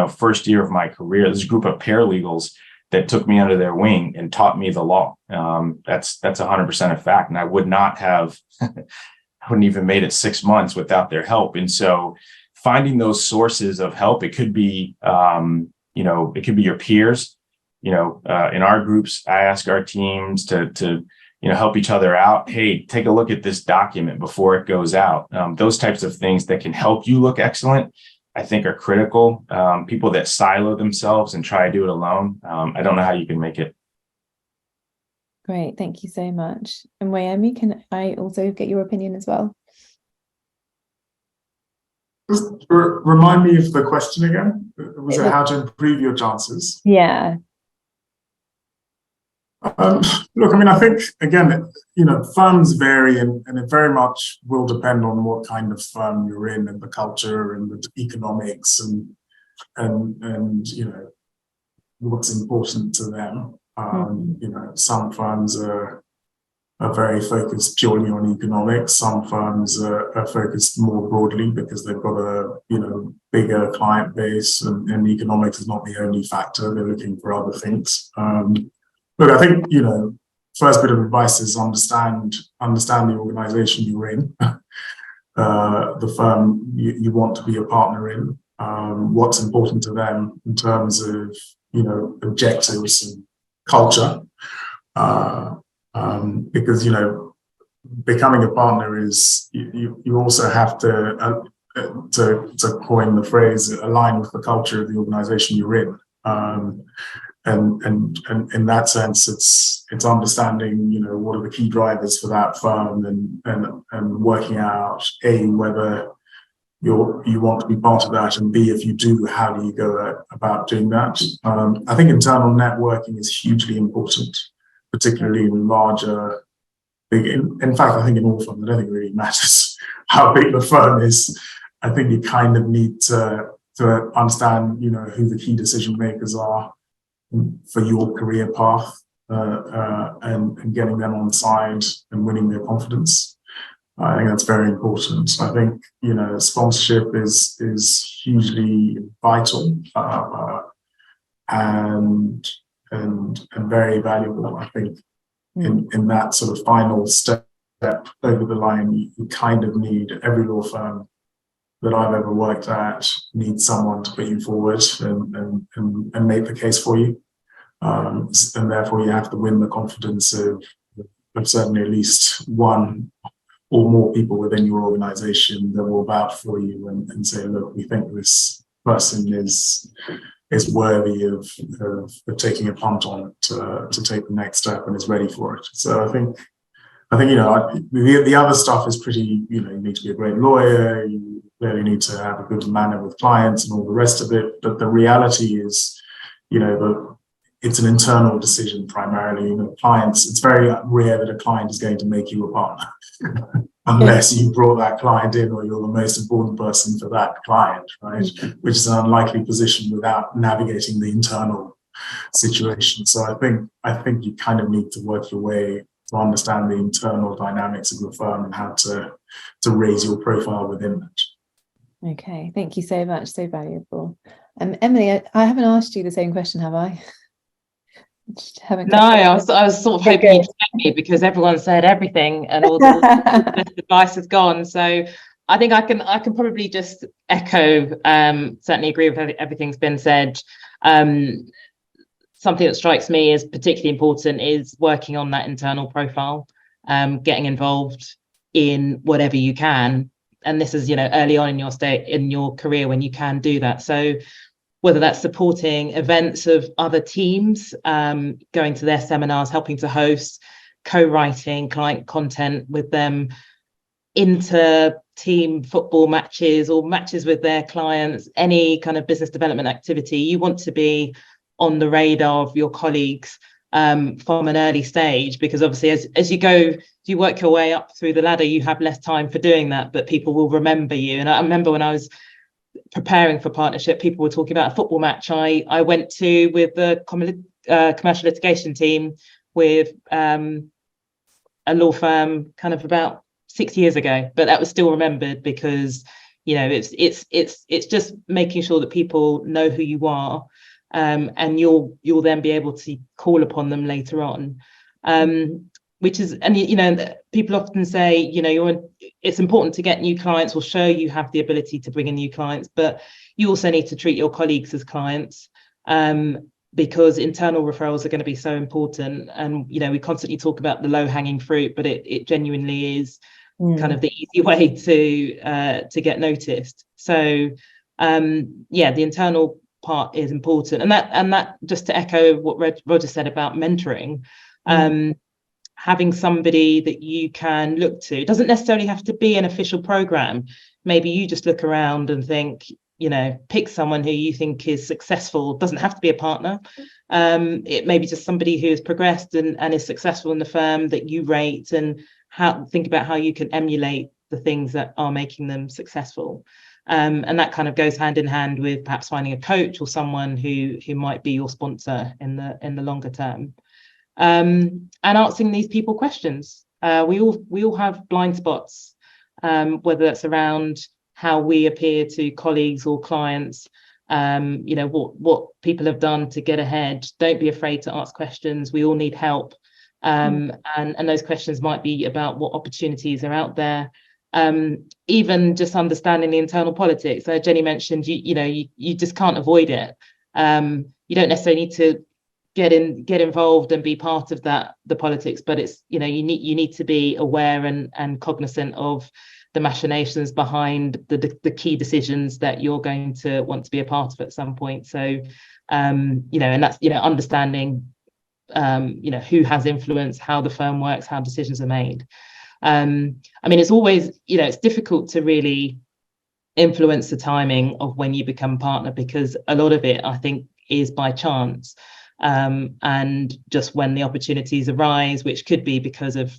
first year of my career, this group of paralegals that took me under their wing and taught me the law. That's 100% a fact, and I would not have. I wouldn't even made it 6 months without their help. And so finding those sources of help, it could be, it could be your peers. In our groups, I ask our teams to help each other out. Hey, take a look at this document before it goes out. Those types of things that can help you look excellent, I think, are critical. People that silo themselves and try to do it alone, I don't know how you can make it. Great, thank you so much. And Wayemi, can I also get your opinion as well? Just remind me of the question again. Was it how to improve your chances? Yeah. Look, I think, again, firms vary, and it very much will depend on what kind of firm you're in, and the culture and the economics and what's important to them. Some firms are very focused purely on economics. Some firms are focused more broadly because they've got a bigger client base, and economics is not the only factor. They're looking for other things. Look, I think first bit of advice is understand the organization you're in, the firm you want to be a partner in, what's important to them in terms of objectives and culture, because becoming a partner is you also have to coin the phrase, align with the culture of the organization you're in. and in that sense, it's understanding, you know, what are the key drivers for that firm, and working out whether you want to be part of that, and B, if you do, how do you go about doing that? I think internal networking is hugely important, particularly in larger, big. In fact, I think in all firms, I don't think it really matters how big the firm is. I think you kind of need to understand, you know, who the key decision makers are for your career path, and getting them on side and winning their confidence. I think that's very important. I think, you know, sponsorship is hugely vital, and very valuable. I think in that sort of final step over the line, you kind of need, every law firm that I've ever worked at needs someone to put you forward and make the case for you. And therefore you have to win the confidence of certainly at least one or more people within your organization that will vouch for you and say, look, we think this person is worthy of taking a punt on it to take the next step and is ready for it. So I think, you know, the other stuff is pretty, you know, you need to be a great lawyer, you clearly need to have a good manner with clients and all the rest of it. But the reality is, you know, it's an internal decision primarily. You know, clients, it's very rare that a client is going to make you a partner unless you brought that client in or you're the most important person for that client, right? Which is an unlikely position without navigating the internal situation. So I think you kind of need to work your way to understand the internal dynamics of your firm and how to raise your profile within that. Okay, thank you so much. So valuable. Emily, I haven't asked you the same question, have I? No, I was sort of hoping you'd tell me, because everyone said everything and all the advice is gone. So I think I can probably just echo, certainly agree with everything's been said. Something that strikes me as particularly important is working on that internal profile, getting involved in whatever you can. And this is, you know, early on in your career when you can do that. So whether that's supporting events of other teams, going to their seminars, helping to host, co-writing client content with them, inter-team football matches or matches with their clients, any kind of business development activity, you want to be on the radar of your colleagues from an early stage, because obviously as you work your way up through the ladder, you have less time for doing that, but people will remember you. And I remember when I was preparing for partnership, people were talking about a football match I went to with the commercial litigation team with a law firm kind of about 6 years ago, but that was still remembered because, you know, it's just making sure that people know who you are, and you'll then be able to call upon them later on, which is, and you know, people often say, you know, it's important to get new clients or show you have the ability to bring in new clients, but you also need to treat your colleagues as clients, because internal referrals are going to be so important. And, you know, we constantly talk about the low-hanging fruit, but it genuinely is kind of the easy way to get noticed. So yeah, the internal part is important, and that just to echo what Roger said about mentoring, having somebody that you can look to. It doesn't necessarily have to be an official program. Maybe you just look around and think, you know, pick someone who you think is successful. It doesn't have to be a partner. It may be just somebody who has progressed and is successful in the firm that you rate, and think about how you can emulate the things that are making them successful. And that kind of goes hand in hand with perhaps finding a coach or someone who might be your sponsor in the longer term. And answering these people questions. We all have blind spots, whether that's around how we appear to colleagues or clients, you know, what people have done to get ahead. Don't be afraid to ask questions. We all need help. And those questions might be about what opportunities are out there. Even just understanding the internal politics. Jenny mentioned, you just can't avoid it. You don't necessarily need to get involved and be part of the politics, but it's, you know, you need to be aware and cognizant of the machinations behind the key decisions that you're going to want to be a part of at some point. So And that's, understanding, who has influence, how the firm works, how decisions are made. It's always, it's difficult to really influence the timing of when you become a partner, because a lot of it, I think, is by chance, and just when the opportunities arise, which could be because of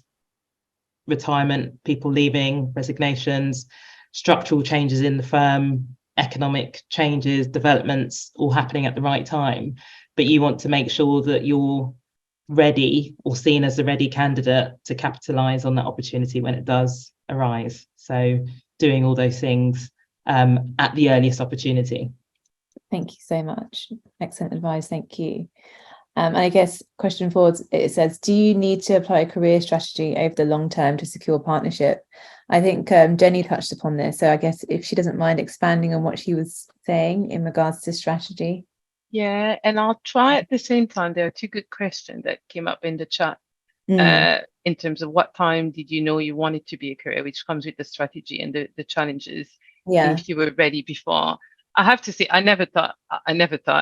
retirement, people leaving, resignations, structural changes in the firm, economic changes, developments, all happening at the right time. But you want to make sure that you're ready, or seen as a ready candidate, to capitalize on that opportunity when it does arise. So doing all those things at the earliest opportunity. Thank you so much. Excellent advice. Thank you. And I guess question 4, it says, do you need to apply a career strategy over the long term to secure partnership? I think Jenny touched upon this. So I guess if she doesn't mind expanding on what she was saying in regards to strategy. Yeah, and I'll try at the same time. There are 2 good questions that came up in the chat in terms of what time did you know you wanted to be a career, which comes with the strategy and the challenges. Yeah. And if you were ready before. I have to say, I never thought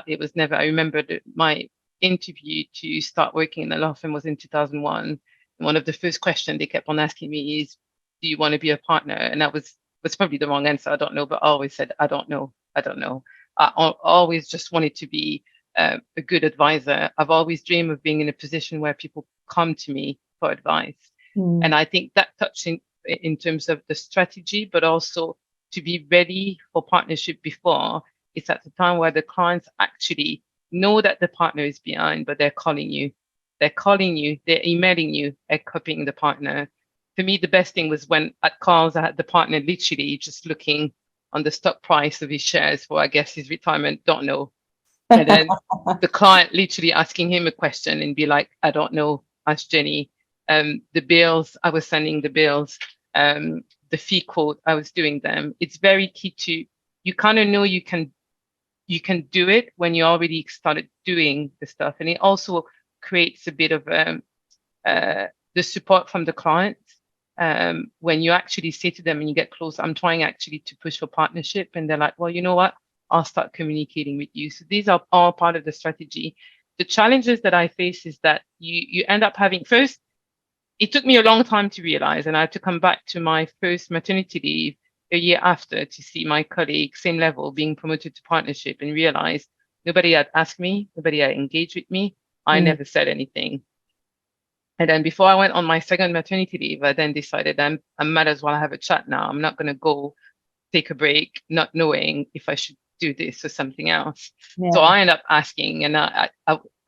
it was never. I remember my interview to start working in the law firm was in 2001. And one of the first questions they kept on asking me is, do you want to be a partner? And that was probably the wrong answer. I don't know, but I always said, I don't know. I always just wanted to be a good advisor. I've always dreamed of being in a position where people come to me for advice. And I think that touched in terms of the strategy, but also to be ready for partnership before. It's at the time where the clients actually know that the partner is behind, but they're calling you, they're emailing you, they're copying the partner. For me, the best thing was when at calls I had the partner literally just looking on the stock price of his shares for, I guess, his retirement, don't know. And then the client literally asking him a question and be like, I don't know, ask Jenny. The bills, I was sending the bills, the fee quote, I was doing them. It's very key to, you kind of know you can do it when you already started doing the stuff. And it also creates a bit of the support from the client. When you actually say to them and you get close, I'm trying actually to push for partnership. And they're like, well, you know what? I'll start communicating with you. So these are all part of the strategy. The challenges that I face is that you end up having, first, it took me a long time to realize, and I had to come back to my first maternity leave a year after to see my colleague, same level, being promoted to partnership, and realize nobody had asked me, nobody had engaged with me. I never said anything. And then before I went on my second maternity leave, I then decided I might as well have a chat now. I'm not going to go take a break, not knowing if I should do this or something else. Yeah. So I ended up asking, and I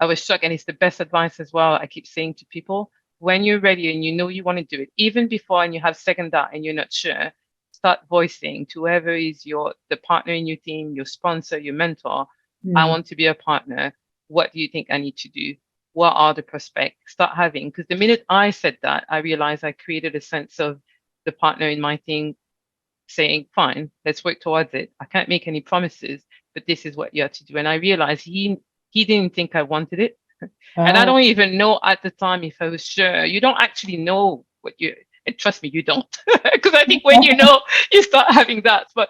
was shocked. And it's the best advice as well. I keep saying to people, when you're ready and you know you want to do it, even before and you have second thought and you're not sure, start voicing to whoever is the partner in your team, your sponsor, your mentor. I want to be a partner. What do you think I need to do? What are the prospects? Start having, because the minute I said that, I realized I created a sense of the partner in my team saying, fine, let's work towards it. I can't make any promises, but this is what you have to do. And I realized he didn't think I wanted it. And I don't even know at the time if I was sure. You don't actually know what and trust me, you don't. Because I think when you know, you start having that. But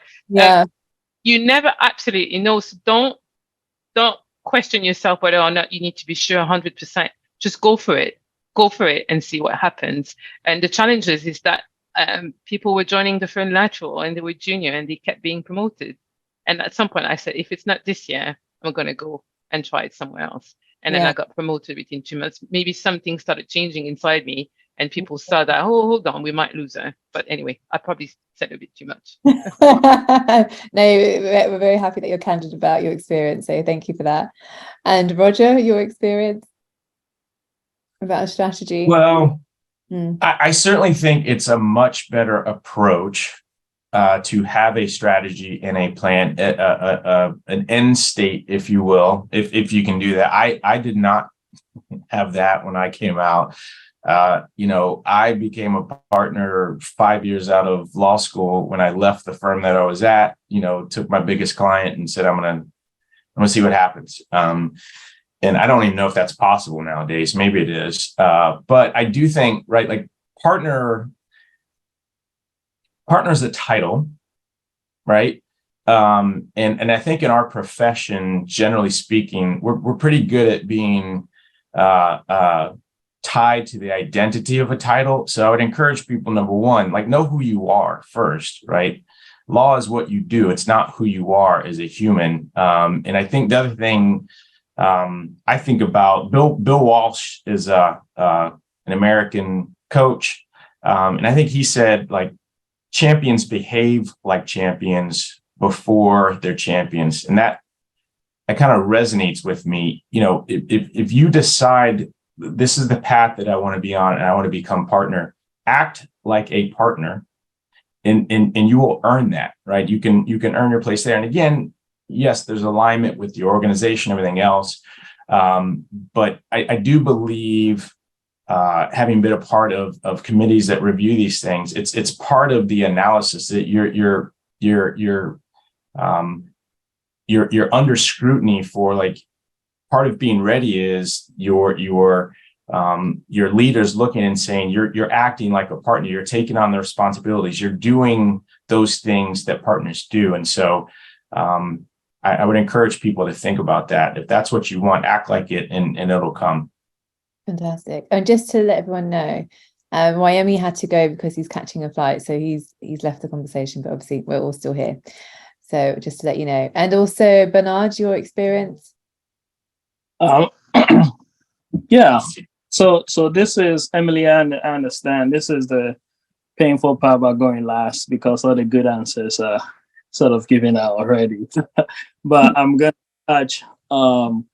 you never absolutely know. So don't question yourself whether or not you need to be sure 100%. Just go for it and see what happens. And the challenge is that people were joining the firm lateral and they were junior and they kept being promoted. And at some point I said, if it's not this year, I'm going to go and try it somewhere else. And then I got promoted within 2 months. Maybe something started changing inside me and people saw that, oh, hold on, we might lose her. But anyway, I probably said a bit too much. No, we're very happy that you're candid about your experience. So thank you for that. And Roger, your experience about a strategy? Well, I certainly think it's a much better approach to have a strategy and a plan, an end state, if you will, if you can do that. I did not have that when I came out. I became a partner 5 years out of law school. When I left the firm that I was at, took my biggest client and said, I'm gonna see what happens. And I don't even know if that's possible nowadays. Maybe it is. But I do think, right, like partner is a title, right? And I think in our profession, generally speaking, we're pretty good at being tied to the identity of a title. So I would encourage people, number one, like, know who you are first, right? Law is what you do. It's not who you are as a human. And I think the other thing I think about, Bill Walsh is an American coach. And I think he said, like, champions behave like champions before they're champions. And that kind of resonates with me. You know, if you decide this is the path that I want to be on and I want to become partner, act like a partner, and you will earn that, right? You can earn your place there. And again, yes, there's alignment with the organization, everything else. But I do believe, having been a part of committees that review these things, it's part of the analysis that you're under scrutiny for. Like, part of being ready is your leaders looking and saying you're acting like a partner, you're taking on the responsibilities, you're doing those things that partners do. And so I would encourage people to think about that. If that's what you want, act like it, and it'll come. Fantastic. And just to let everyone know, Wyoming had to go because he's catching a flight, so he's left the conversation, but obviously we're all still here. So just to let you know. And also, Bernard, your experience? Yeah. So this is, Emily, I understand this is the painful part about going last, because all the good answers are sort of given out already. But I'm going to touch on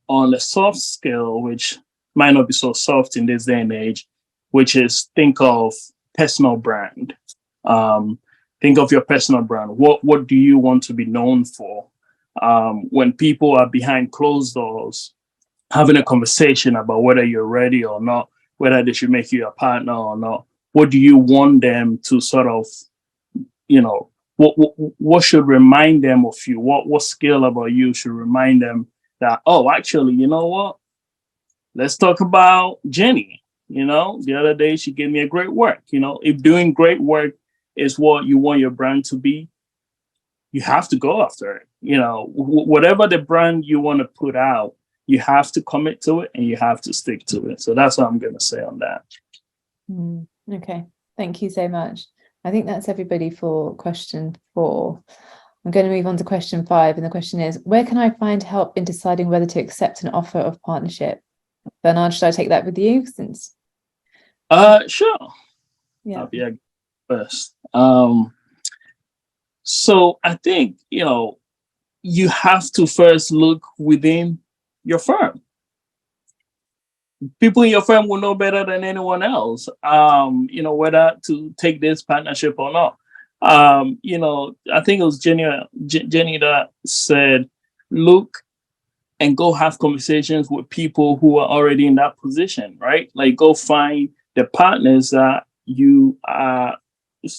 the soft skill, which might not be so soft in this day and age, which is think of personal brand. Think of your personal brand. What do you want to be known for? When people are behind closed doors, having a conversation about whether you're ready or not, whether they should make you a partner or not, what do you want them to sort of, you know, what should remind them of you? What skill about you should remind them that, oh, actually, you know what? Let's talk about Jenny. You know, the other day she gave me a great work. You know, if doing great work is what you want your brand to be, you have to go after it. You know, whatever the brand you want to put out, you have to commit to it and you have to stick to it. So that's what I'm going to say on that. Okay, thank you so much. I think that's everybody for question 4. I'm going to move on to question 5. And the question is, where can I find help in deciding whether to accept an offer of partnership? Bernard, should I take that with you? Since Sure. Yeah. I'll be first. So I think, you know, you have to first look within your firm. People in your firm will know better than anyone else, you know, whether to take this partnership or not. You know, I think it was Jenny that said, look and go have conversations with people who are already in that position, right? Like, go find the partners that you are,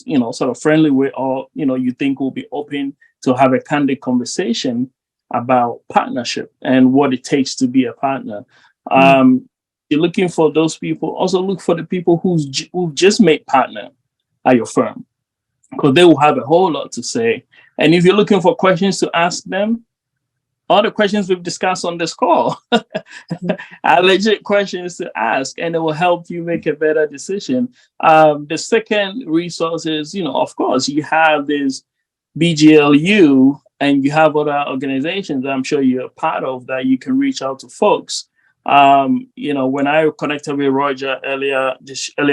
you know, sort of friendly with, or, you know, you think will be open to have a candid conversation about partnership and what it takes to be a partner. You're looking for those people. Also look for the people who've just made partner at your firm, because they will have a whole lot to say. And if you're looking for questions to ask them, all the questions we've discussed on this call are legit questions to ask, and it will help you make a better decision. The second resource is, you know, of course, you have this BGLU and you have other organizations that I'm sure you're a part of that you can reach out to folks. You know, when I connected with Roger earlier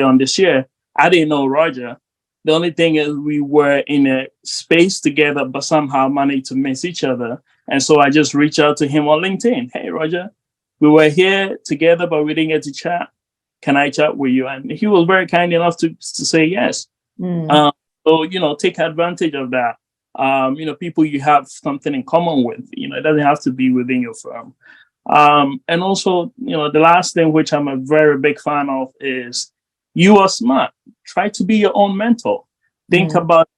on this year, I didn't know Roger. The only thing is we were in a space together, but somehow managed to miss each other. And so I just reached out to him on LinkedIn. Hey, Roger, we were here together, but we didn't get to chat. Can I chat with you? And he was very kind enough to say yes. So, you know, take advantage of that. You know, people you have something in common with, you know, it doesn't have to be within your firm. And also, you know, the last thing, which I'm a very big fan of, is you are smart. Try to be your own mentor. Think about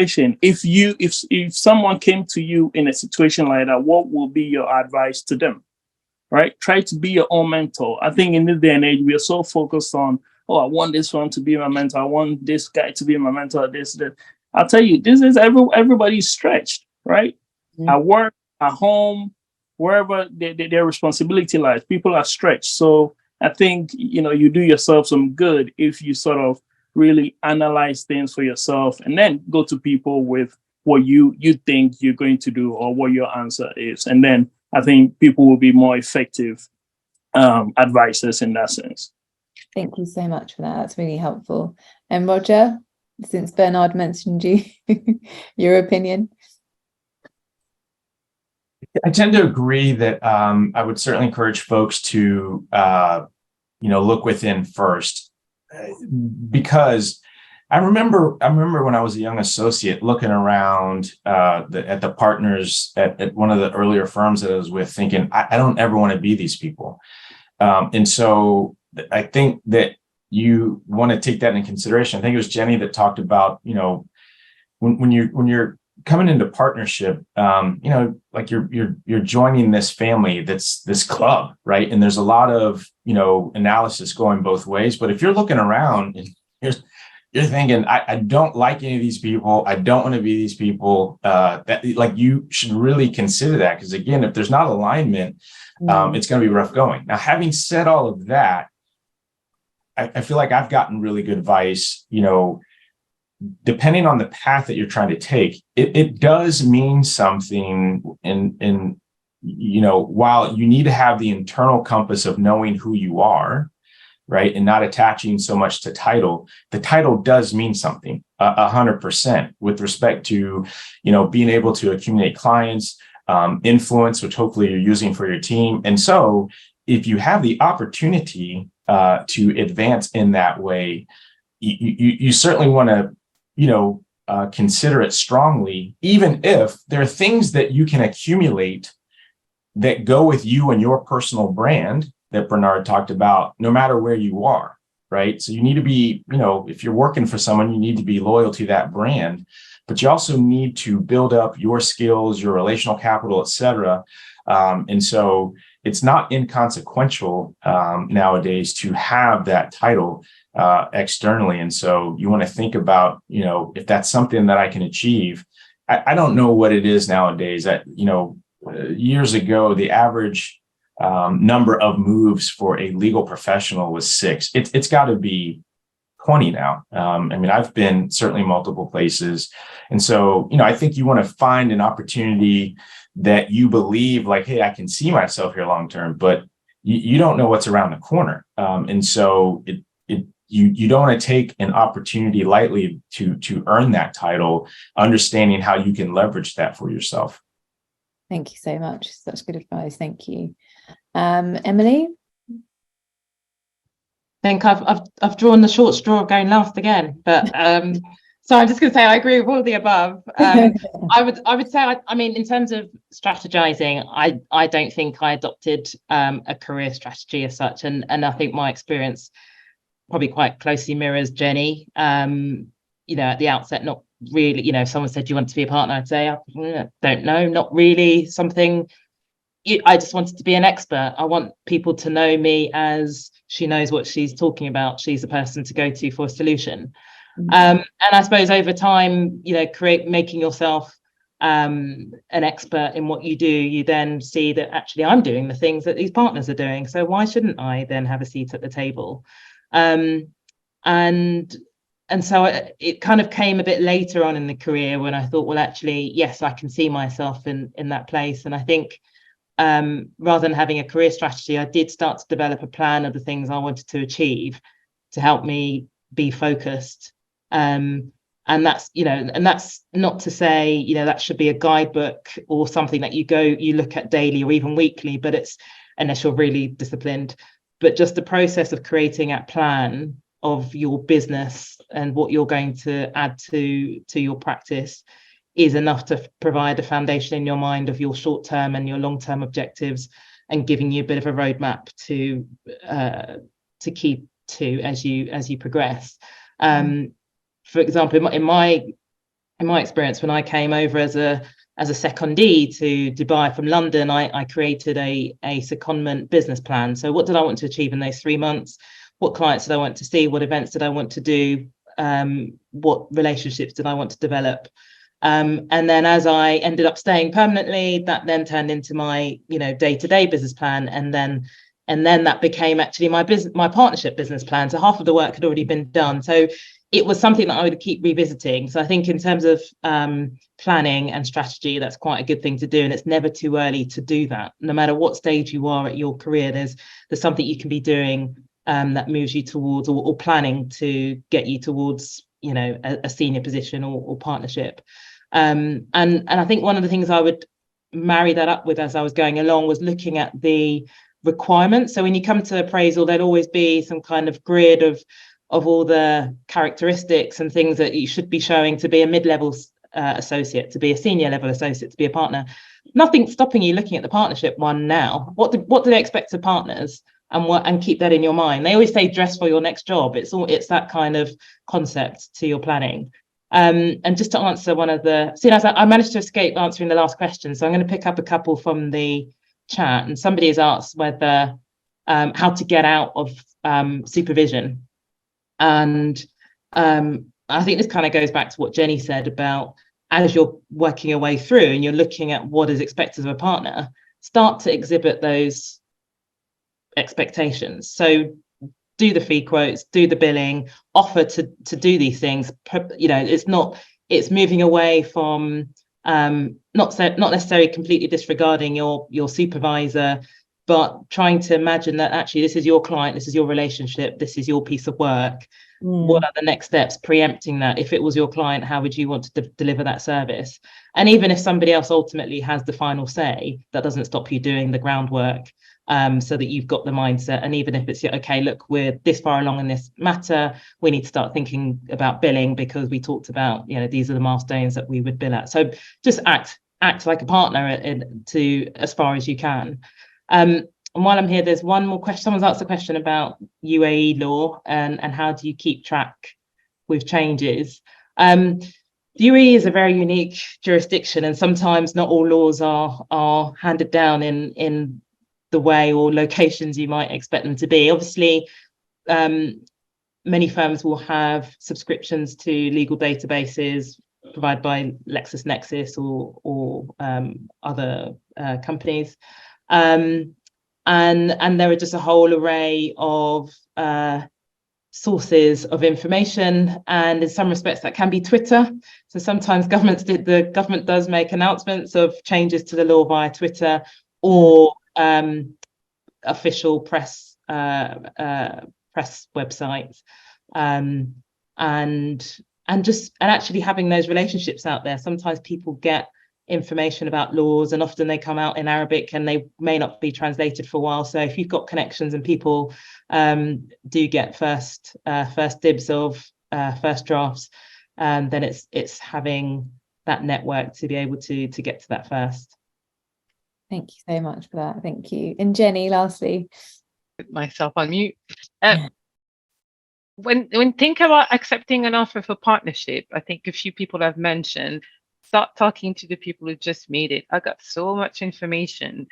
if someone came to you in a situation like that, what will be your advice to them? Right? Try to be your own mentor. I think in this day and age, we are so focused on, oh, I want this one to be my mentor. I want this guy to be my mentor. This. I'll tell you, this is everybody's stretched. right? Mhm. At work, at home, wherever their responsibility lies, people are stretched. So I think, you do yourself some good if you sort of really analyze things for yourself and then go to people with what you think you're going to do or what your answer is. And then I think people will be more effective advisors in that sense. Thank you so much for that. That's really helpful. And Roger, since Bernard mentioned you, your opinion? I tend to agree that I would certainly encourage folks to, look within first, because I remember when I was a young associate looking around at the partners at one of the earlier firms that I was with, thinking, I don't ever want to be these people. And so I think that you want to take that into consideration. I think it was Jenny that talked about, when you're coming into partnership, like you're joining this family, that's this club, right? And there's a lot of, analysis going both ways. But if you're looking around and you're thinking, I don't like any of these people, I don't want to be these people, that like you should really consider that. Because again, if there's not alignment, it's going to be rough going. Now, having said all of that, I feel like I've gotten really good advice, depending on the path that you're trying to take, it does mean something in while you need to have the internal compass of knowing who you are, right, and not attaching so much to title, the title does mean something 100% with respect to, being able to accumulate clients, influence, which hopefully you're using for your team. And so if you have the opportunity to advance in that way, you certainly want to, consider it strongly, even if there are things that you can accumulate that go with you and your personal brand that Bernard talked about, no matter where you are, right? So you need to be, if you're working for someone, you need to be loyal to that brand, but you also need to build up your skills, your relational capital, et cetera. And so it's not inconsequential nowadays to have that title externally. And so you want to think about, if that's something that I can achieve. I don't know what it is nowadays. That, years ago, the average number of moves for a legal professional was 6. It's got to be 20 now. I've been certainly multiple places. And so, I think you want to find an opportunity that you believe like, hey, I can see myself here long term, but you don't know what's around the corner. And so you don't want to take an opportunity lightly to earn that title, understanding how you can leverage that for yourself. Thank you so much. Such good advice. Thank you. Emily? I think I've drawn the short straw of going last again, but so I'm just going to say I agree with all the above. I would say in terms of strategizing, I don't think I adopted a career strategy as such, and I think my experience probably quite closely mirrors Jenny. At the outset, not really. If someone said, "Do you want to be a partner?" I'd say, "I don't know, not really." Something. I just wanted to be an expert. I want people to know me as she knows what she's talking about. She's the person to go to for a solution. And I suppose over time, making yourself an expert in what you do, you then see that actually I'm doing the things that these partners are doing. So why shouldn't I then have a seat at the table? And so it kind of came a bit later on in the career when I thought, well, actually, yes, I can see myself in that place. And I think rather than having a career strategy, I did start to develop a plan of the things I wanted to achieve to help me be focused. And that's not to say, that should be a guidebook or something that you look at daily or even weekly, but it's unless you're really disciplined. But just the process of creating a plan of your business and what you're going to add to your practice is enough to provide a foundation in your mind of your short-term and your long-term objectives, and giving you a bit of a roadmap to keep to as you progress. For example, in my experience, when I came over as a secondee to Dubai from London, I created a secondment business plan. So what did I want to achieve in those 3 months? What clients did I want to see? What events did I want to do? What relationships did I want to develop? And then as I ended up staying permanently, that then turned into my, day-to-day business plan. And then that became actually my partnership business plan. So half of the work had already been done. So it was something that I would keep revisiting. So I think in terms of planning and strategy, that's quite a good thing to do. And it's never too early to do that. No matter what stage you are at your career, there's something you can be doing that moves you towards or planning to get you towards, a senior position or partnership. And I think one of the things I would marry that up with as I was going along was looking at the requirements. So when you come to appraisal, there'd always be some kind of grid of all the characteristics and things that you should be showing to be a mid-level associate, to be a senior level associate, to be a partner. Nothing stopping you looking at the partnership one now. What do they expect of partners? And keep that in your mind. They always say dress for your next job. It's that kind of concept to your planning. And just to answer one of I managed to escape answering the last question, so I'm going to pick up a couple from the chat. And somebody has asked whether how to get out of supervision. And I think this kind of goes back to what Jenny said about, as you're working your way through and you're looking at what is expected of a partner, start to exhibit those expectations. So do the fee quotes, do the billing, offer to do these things. It's moving away from not necessarily completely disregarding your supervisor, but trying to imagine that actually this is your client, this is your relationship, this is your piece of work. What are the next steps? Preempting that. If it was your client, how would you want to deliver that service? And even if somebody else ultimately has the final say, that doesn't stop you doing the groundwork. So that you've got the mindset. And even if it's, okay, look, we're this far along in this matter, we need to start thinking about billing because we talked about, these are the milestones that we would bill at. So just act like a partner to as far as you can. And while I'm here, there's one more question. Someone's asked a question about UAE law and how do you keep track with changes? The UAE is a very unique jurisdiction, and sometimes not all laws are handed down in the way or locations you might expect them to be. Obviously, many firms will have subscriptions to legal databases provided by LexisNexis or other companies. And there are just a whole array of sources of information, and in some respects that can be Twitter. So sometimes the government does make announcements of changes to the law via Twitter or official press websites, and actually having those relationships out there. Sometimes people get information about laws, and often they come out in Arabic and they may not be translated for a while. So if you've got connections and people do get first dibs of first drafts, then it's having that network to be able to get to that first. Thank you so much for that. Thank you. And Jenny, lastly. Put myself on mute. When think about accepting an offer for partnership, I think a few people have mentioned, start talking to the people who just made it. I got so much information.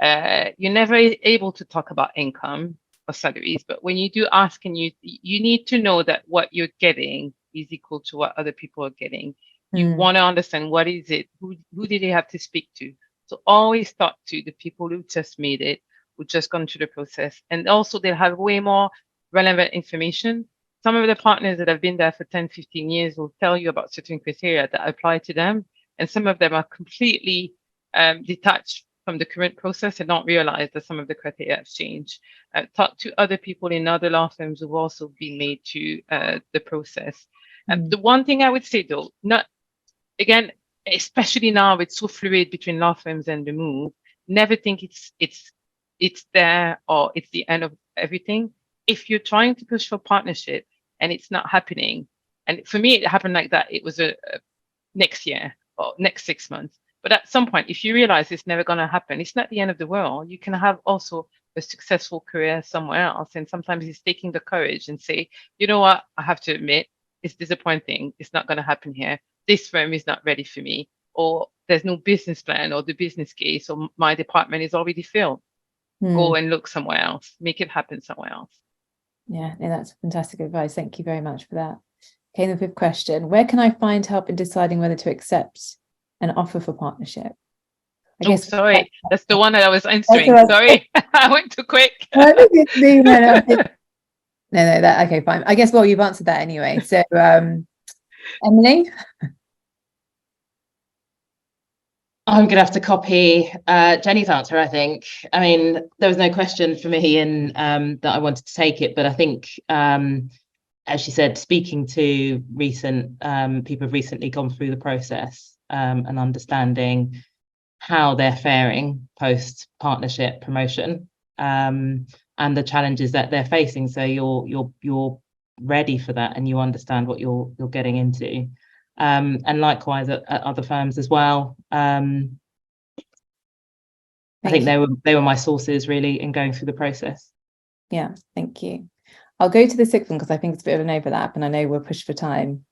You're never able to talk about income or salaries, but when you do ask, and you need to know that what you're getting is equal to what other people are getting. You want to understand what is it, who did they have to speak to? So always talk to the people who just made it, who just gone through the process. And also they'll have way more relevant information. Some of the partners that have been there for 10, 15 years will tell you about certain criteria that apply to them. And some of them are completely detached from the current process and don't realize that some of the criteria have changed. Talk to other people in other law firms who've also been made to the process. The one thing I would say though, especially now it's so fluid between law firms and the move, never think it's there or it's the end of everything. If you're trying to push for partnership and it's not happening, and for me it happened like that, it was a next year or next 6 months. But at some point, if you realize it's never going to happen, it's not the end of the world. You can have also a successful career somewhere else. And sometimes it's taking the courage and say, you know what, I have to admit, it's disappointing. It's not going to happen here. This firm is not ready for me, or there's no business plan or the business case, or my department is already filled. Go and look somewhere else, make it happen somewhere else. Yeah, no, that's fantastic advice. Thank you very much for that. Okay, the fifth question. Where can I find help in deciding whether to accept an offer for partnership? I guess sorry, that's the one that I was answering. That's Sorry, I went too quick. no, that okay, fine. I guess, well, you've answered that anyway. So, Emily? I'm going to have to copy Jenny's answer, I think. I mean, there was no question for me in that I wanted to take it, but I think, as she said, speaking to recent people have recently gone through the process and understanding how they're faring post partnership promotion and the challenges that they're facing. So you're ready for that and you understand what you're getting into. And likewise at other firms as well. I think they were my sources really in going through the process. Yeah, thank you. I'll go to the sixth one because I think it's a bit of an overlap and I know we're pushed for time.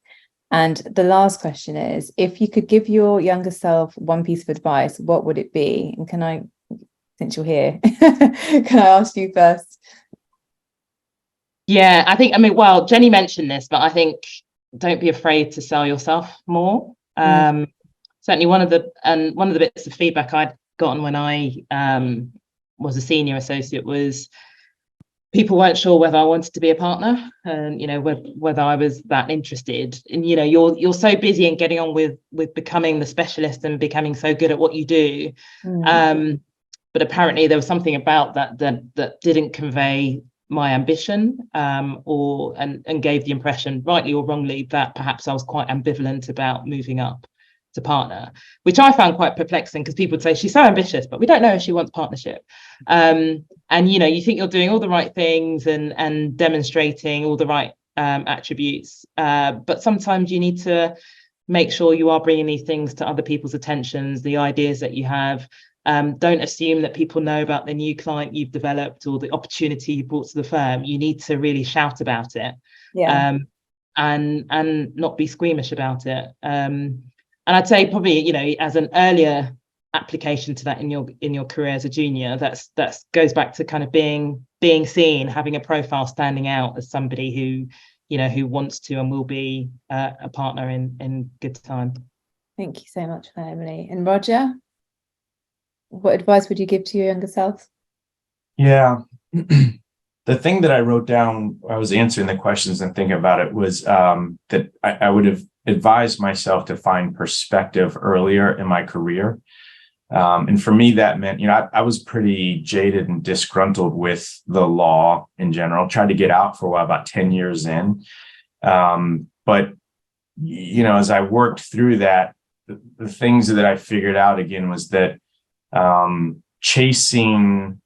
And the last question is, if you could give your younger self one piece of advice, what would it be? And can I, since you're here, can I ask you first? Yeah, I mean, well, Jenny mentioned this, but I think don't be afraid to sell yourself more. Certainly one of the bits of feedback I'd gotten when I was a senior associate was people weren't sure whether I wanted to be a partner and, you know, whether I was that interested. And, you know, you're so busy and getting on with becoming the specialist and becoming so good at what you do. But apparently there was something about that didn't convey my ambition and gave the impression, rightly or wrongly, that perhaps I was quite ambivalent about moving up to partner, which I found quite perplexing because people would say she's so ambitious, but we don't know if she wants partnership. And you know, you think you're doing all the right things and demonstrating all the right attributes, but sometimes you need to make sure you are bringing these things to other people's attentions, the ideas that you have. Don't assume that people know about the new client you've developed or the opportunity you brought to the firm. You need to really shout about it, and not be squeamish about it. And I'd say probably, you know, as an earlier application to that in your career as a junior, that goes back to kind of being seen, having a profile standing out as somebody who, you know, who wants to and will be a partner in good time. Thank you so much for that, Emily. And Roger, what advice would you give to your younger self? Yeah. The thing that I wrote down, I was answering the questions and thinking about it, was that I would have advised myself to find perspective earlier in my career. And for me, that meant, you know, I was pretty jaded and disgruntled with the law in general, tried to get out for a while, about 10 years in. But, you know, as I worked through that, the things that I figured out again was that chasing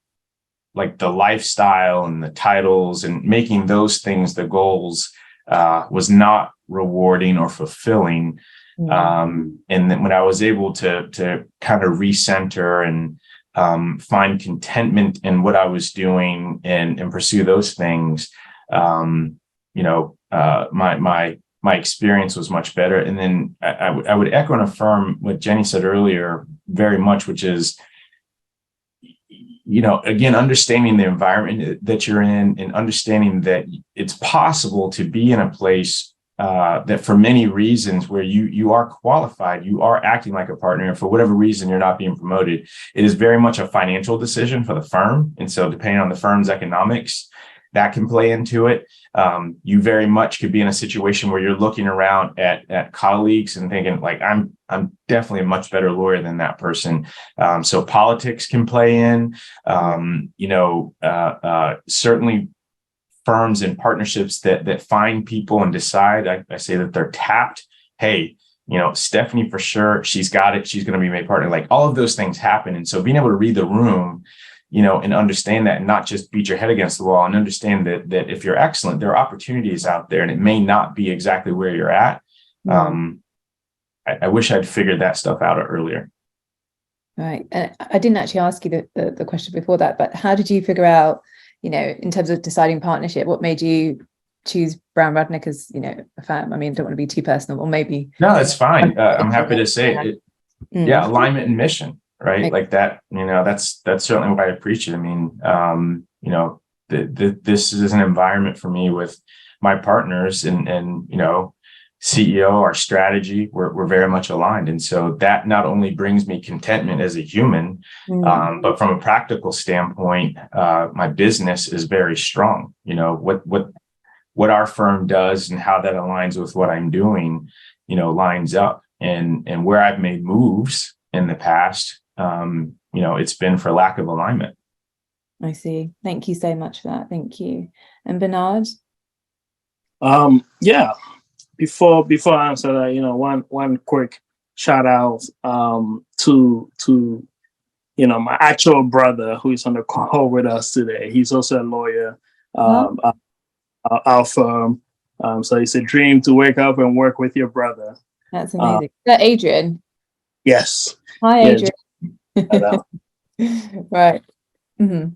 like the lifestyle and the titles and making those things the goals was not rewarding or fulfilling. And then when I was able to kind of recenter and find contentment in what I was doing and pursue those things, you know, my experience was much better. And then I would echo and affirm what Jenny said earlier very much, which is, you know, again, understanding the environment that you're in and understanding that it's possible to be in a place that for many reasons where you are qualified, you are acting like a partner, and for whatever reason you're not being promoted, it is very much a financial decision for the firm. And so depending on the firm's economics, that can play into it. You very much could be in a situation where you're looking around at colleagues and thinking like, I'm definitely a much better lawyer than that person. So politics can play in, you know, certainly firms and partnerships that find people and decide, I say that they're tapped. Hey, you know, Stephanie, for sure, she's got it. She's going to be my partner. Like all of those things happen. And so being able to read the room, you know, and understand that and not just beat your head against the wall and understand that if you're excellent, there are opportunities out there and it may not be exactly where you're at. I wish I'd figured that stuff out earlier. Right. And I didn't actually ask you the question before that, but how did you figure out, you know, in terms of deciding partnership, what made you choose Brown Rudnick as, you know, a firm? I mean, I don't want to be too personal, or maybe. No, that's fine. I'm happy to say it. Yeah, alignment and mission, right? Like that, you know, that's certainly why I preach it. I mean, you know, this is an environment for me with my partners and, you know, CEO, our strategy, we're very much aligned. And so that not only brings me contentment as a human, but from a practical standpoint, my business is very strong. You know, what our firm does and how that aligns with what I'm doing, you know, lines up. And where I've made moves in the past, you know, it's been for lack of alignment. I see. Thank you so much for that. Thank you. And Bernard? Yeah. Before I answer that, you know, one quick shout out to you know, my actual brother who is on the call with us today. He's also a lawyer. Our firm. So it's a dream to wake up and work with your brother. That's amazing. Is that Adrian? Yes. Hi, Adrian. Yeah. Right. Mm-hmm.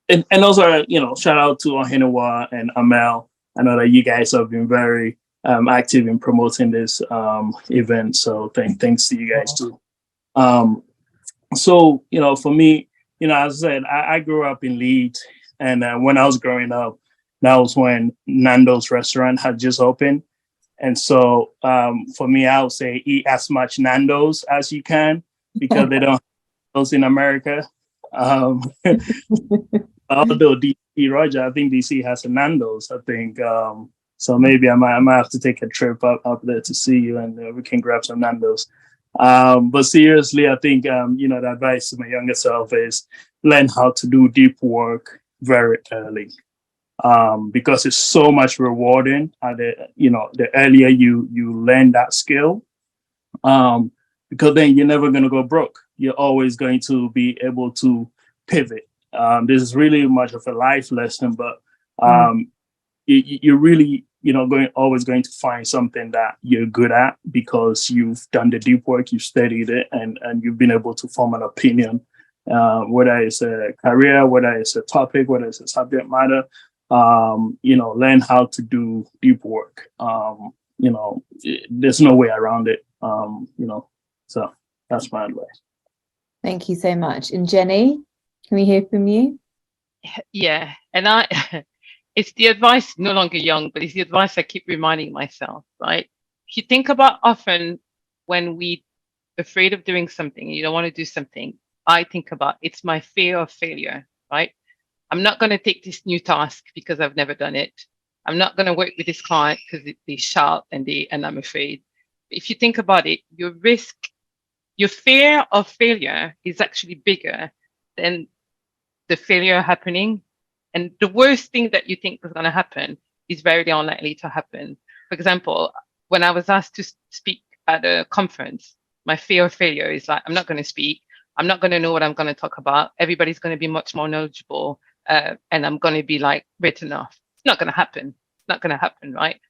And also, you know, shout out to Ohiniwa and Amel. I know that you guys have been very active in promoting this event. So thanks to you guys too. So, you know, for me, you know, as I said, I grew up in Leeds, and when I was growing up, that was when Nando's restaurant had just opened. And so for me, I would say eat as much Nando's as you can, because they don't have those in America. Although DC, Roger, I think DC has a Nando's, I think. So maybe I might have to take a trip up there to see you, and we can grab some Nando's. But seriously, I think, you know, the advice to my younger self is learn how to do deep work very early. Because it's so much rewarding the earlier you learn that skill, because then you're never going to go broke. You're always going to be able to pivot. This is really much of a life lesson, but you're really, you know, always going to find something that you're good at, because you've done the deep work, you've studied it, and you've been able to form an opinion, whether it's a career, whether it's a topic, whether it's a subject matter. You know, learn how to do deep work. You know, there's no way around it. You know, so that's my advice. Thank you so much. And Jenny, can we hear from you? Yeah, and it's the advice, no longer young, but it's the advice I keep reminding myself, right? If you think about often when we afraid of doing something, you don't want to do something, I think about it's my fear of failure, right? I'm not going to take this new task because I've never done it. I'm not going to work with this client because they shout and I'm afraid. If you think about it, your fear of failure is actually bigger than the failure happening. And the worst thing that you think is going to happen is very unlikely to happen. For example, when I was asked to speak at a conference, my fear of failure is like, I'm not going to speak. I'm not going to know what I'm going to talk about. Everybody's going to be much more knowledgeable. And I'm going to be like written off. It's not going to happen. It's not going to happen, right?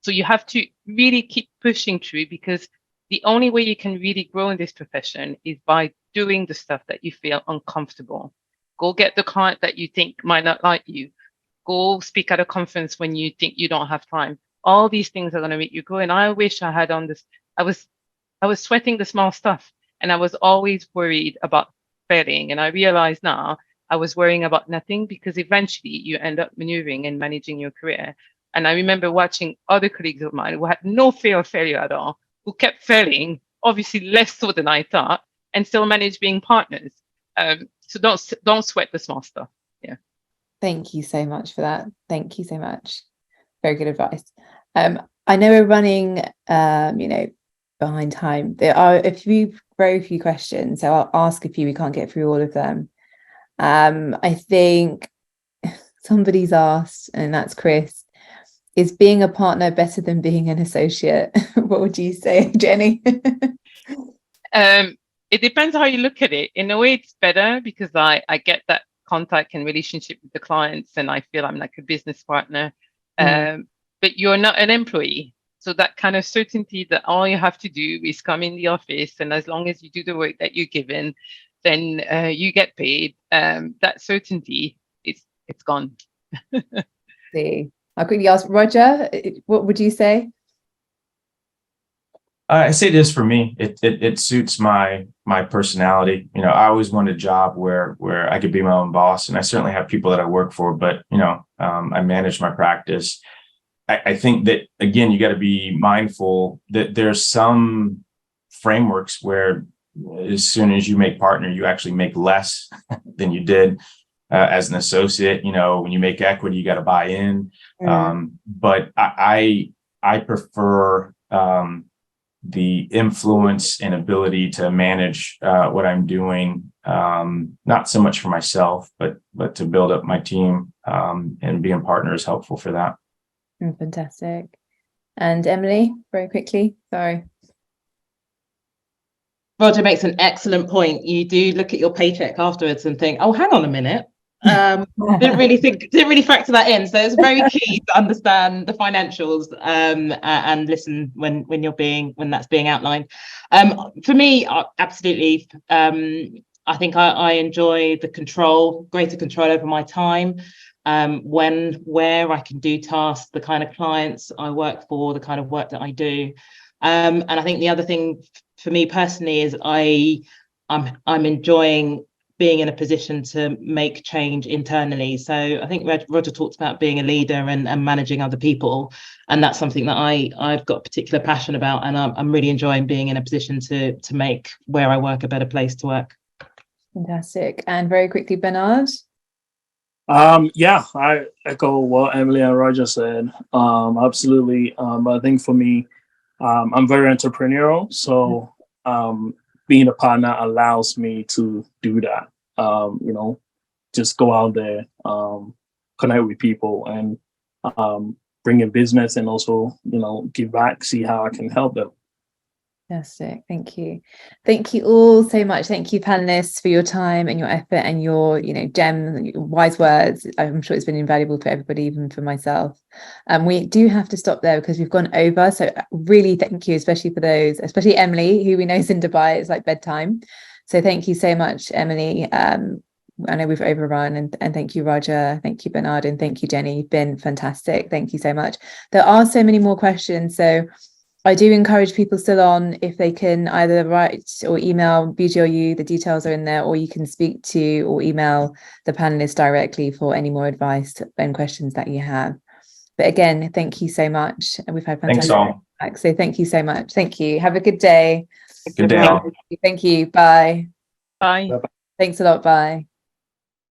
So you have to really keep pushing through, because the only way you can really grow in this profession is by doing the stuff that you feel uncomfortable. Go get the client that you think might not like you. Go speak at a conference when you think you don't have time. All these things are going to make you grow. And I wish I had on this. I was sweating the small stuff, and I was always worried about failing. And I realize now I was worrying about nothing, because eventually you end up maneuvering and managing your career. And I remember watching other colleagues of mine who had no fear of failure at all, who kept failing, obviously less so than I thought, and still managed being partners. So don't sweat the small stuff. Yeah. Thank you so much for that. Thank you so much. Very good advice. I know we're running, you know, behind time. There are very few questions, so I'll ask a few. We can't get through all of them. I think somebody's asked, and that's Chris, is being a partner better than being an associate? What would you say, Jenny? It depends how you look at it. In a way, it's better because I get that contact and relationship with the clients, and I feel I'm like a business partner. But you're not an employee. So that kind of certainty that all you have to do is come in the office, and as long as you do the work that you're given, then you get paid. That certainty, it's gone. See, I'll quickly ask Roger, what would you say? I say this for me, it suits my personality. You know, I always wanted a job where I could be my own boss, and I certainly have people that I work for, but you know, I manage my practice. I think that, again, you got to be mindful that there's some frameworks where as soon as you make partner, you actually make less than you did as an associate. When you make equity, you got to buy in. But I prefer the influence and ability to manage what I'm doing, not so much for myself, but to build up my team, and being partner is helpful for that. Fantastic. And Emily, very quickly, sorry. Roger makes an excellent point. You do look at your paycheck afterwards and think, oh, hang on a minute. Didn't really factor that in. So it's very key to understand the financials and listen when that's being outlined. For me, absolutely. I think I enjoy the greater control over my time, where I can do tasks, the kind of clients I work for, the kind of work that I do. And I think the other thing for me personally is I'm enjoying being in a position to make change internally. So I think Roger talked about being a leader and managing other people, and that's something that I've got a particular passion about, and I'm really enjoying being in a position to make where I work a better place to work. Fantastic. And very quickly, Bernard. Yeah, I echo what Emily and Roger said. Absolutely. I think for me, I'm very entrepreneurial, so being a partner allows me to do that. Just go out there, connect with people, and bring in business, and also give back, see how I can help them. Fantastic. Thank you. Thank you all so much. Thank you, panelists, for your time and your effort and your, gem, wise words. I'm sure it's been invaluable for everybody, even for myself. We do have to stop there because we've gone over. So really thank you, especially for those, especially Emily, who we know is in Dubai. It's like bedtime. So thank you so much, Emily. I know we've overrun, and thank you, Roger. Thank you, Bernard, and thank you, Jenny. You've been fantastic. Thank you so much. There are so many more questions. So I do encourage people still on, if they can either write or email BGLU, the details are in there, or you can speak to or email the panelists directly for any more advice and questions that you have. But again, thank you so much. And we've had fantastic feedback. So thank you so much. Thank you. Have a good day. Good day. Thank you. Bye. Bye. Thanks a lot. Bye.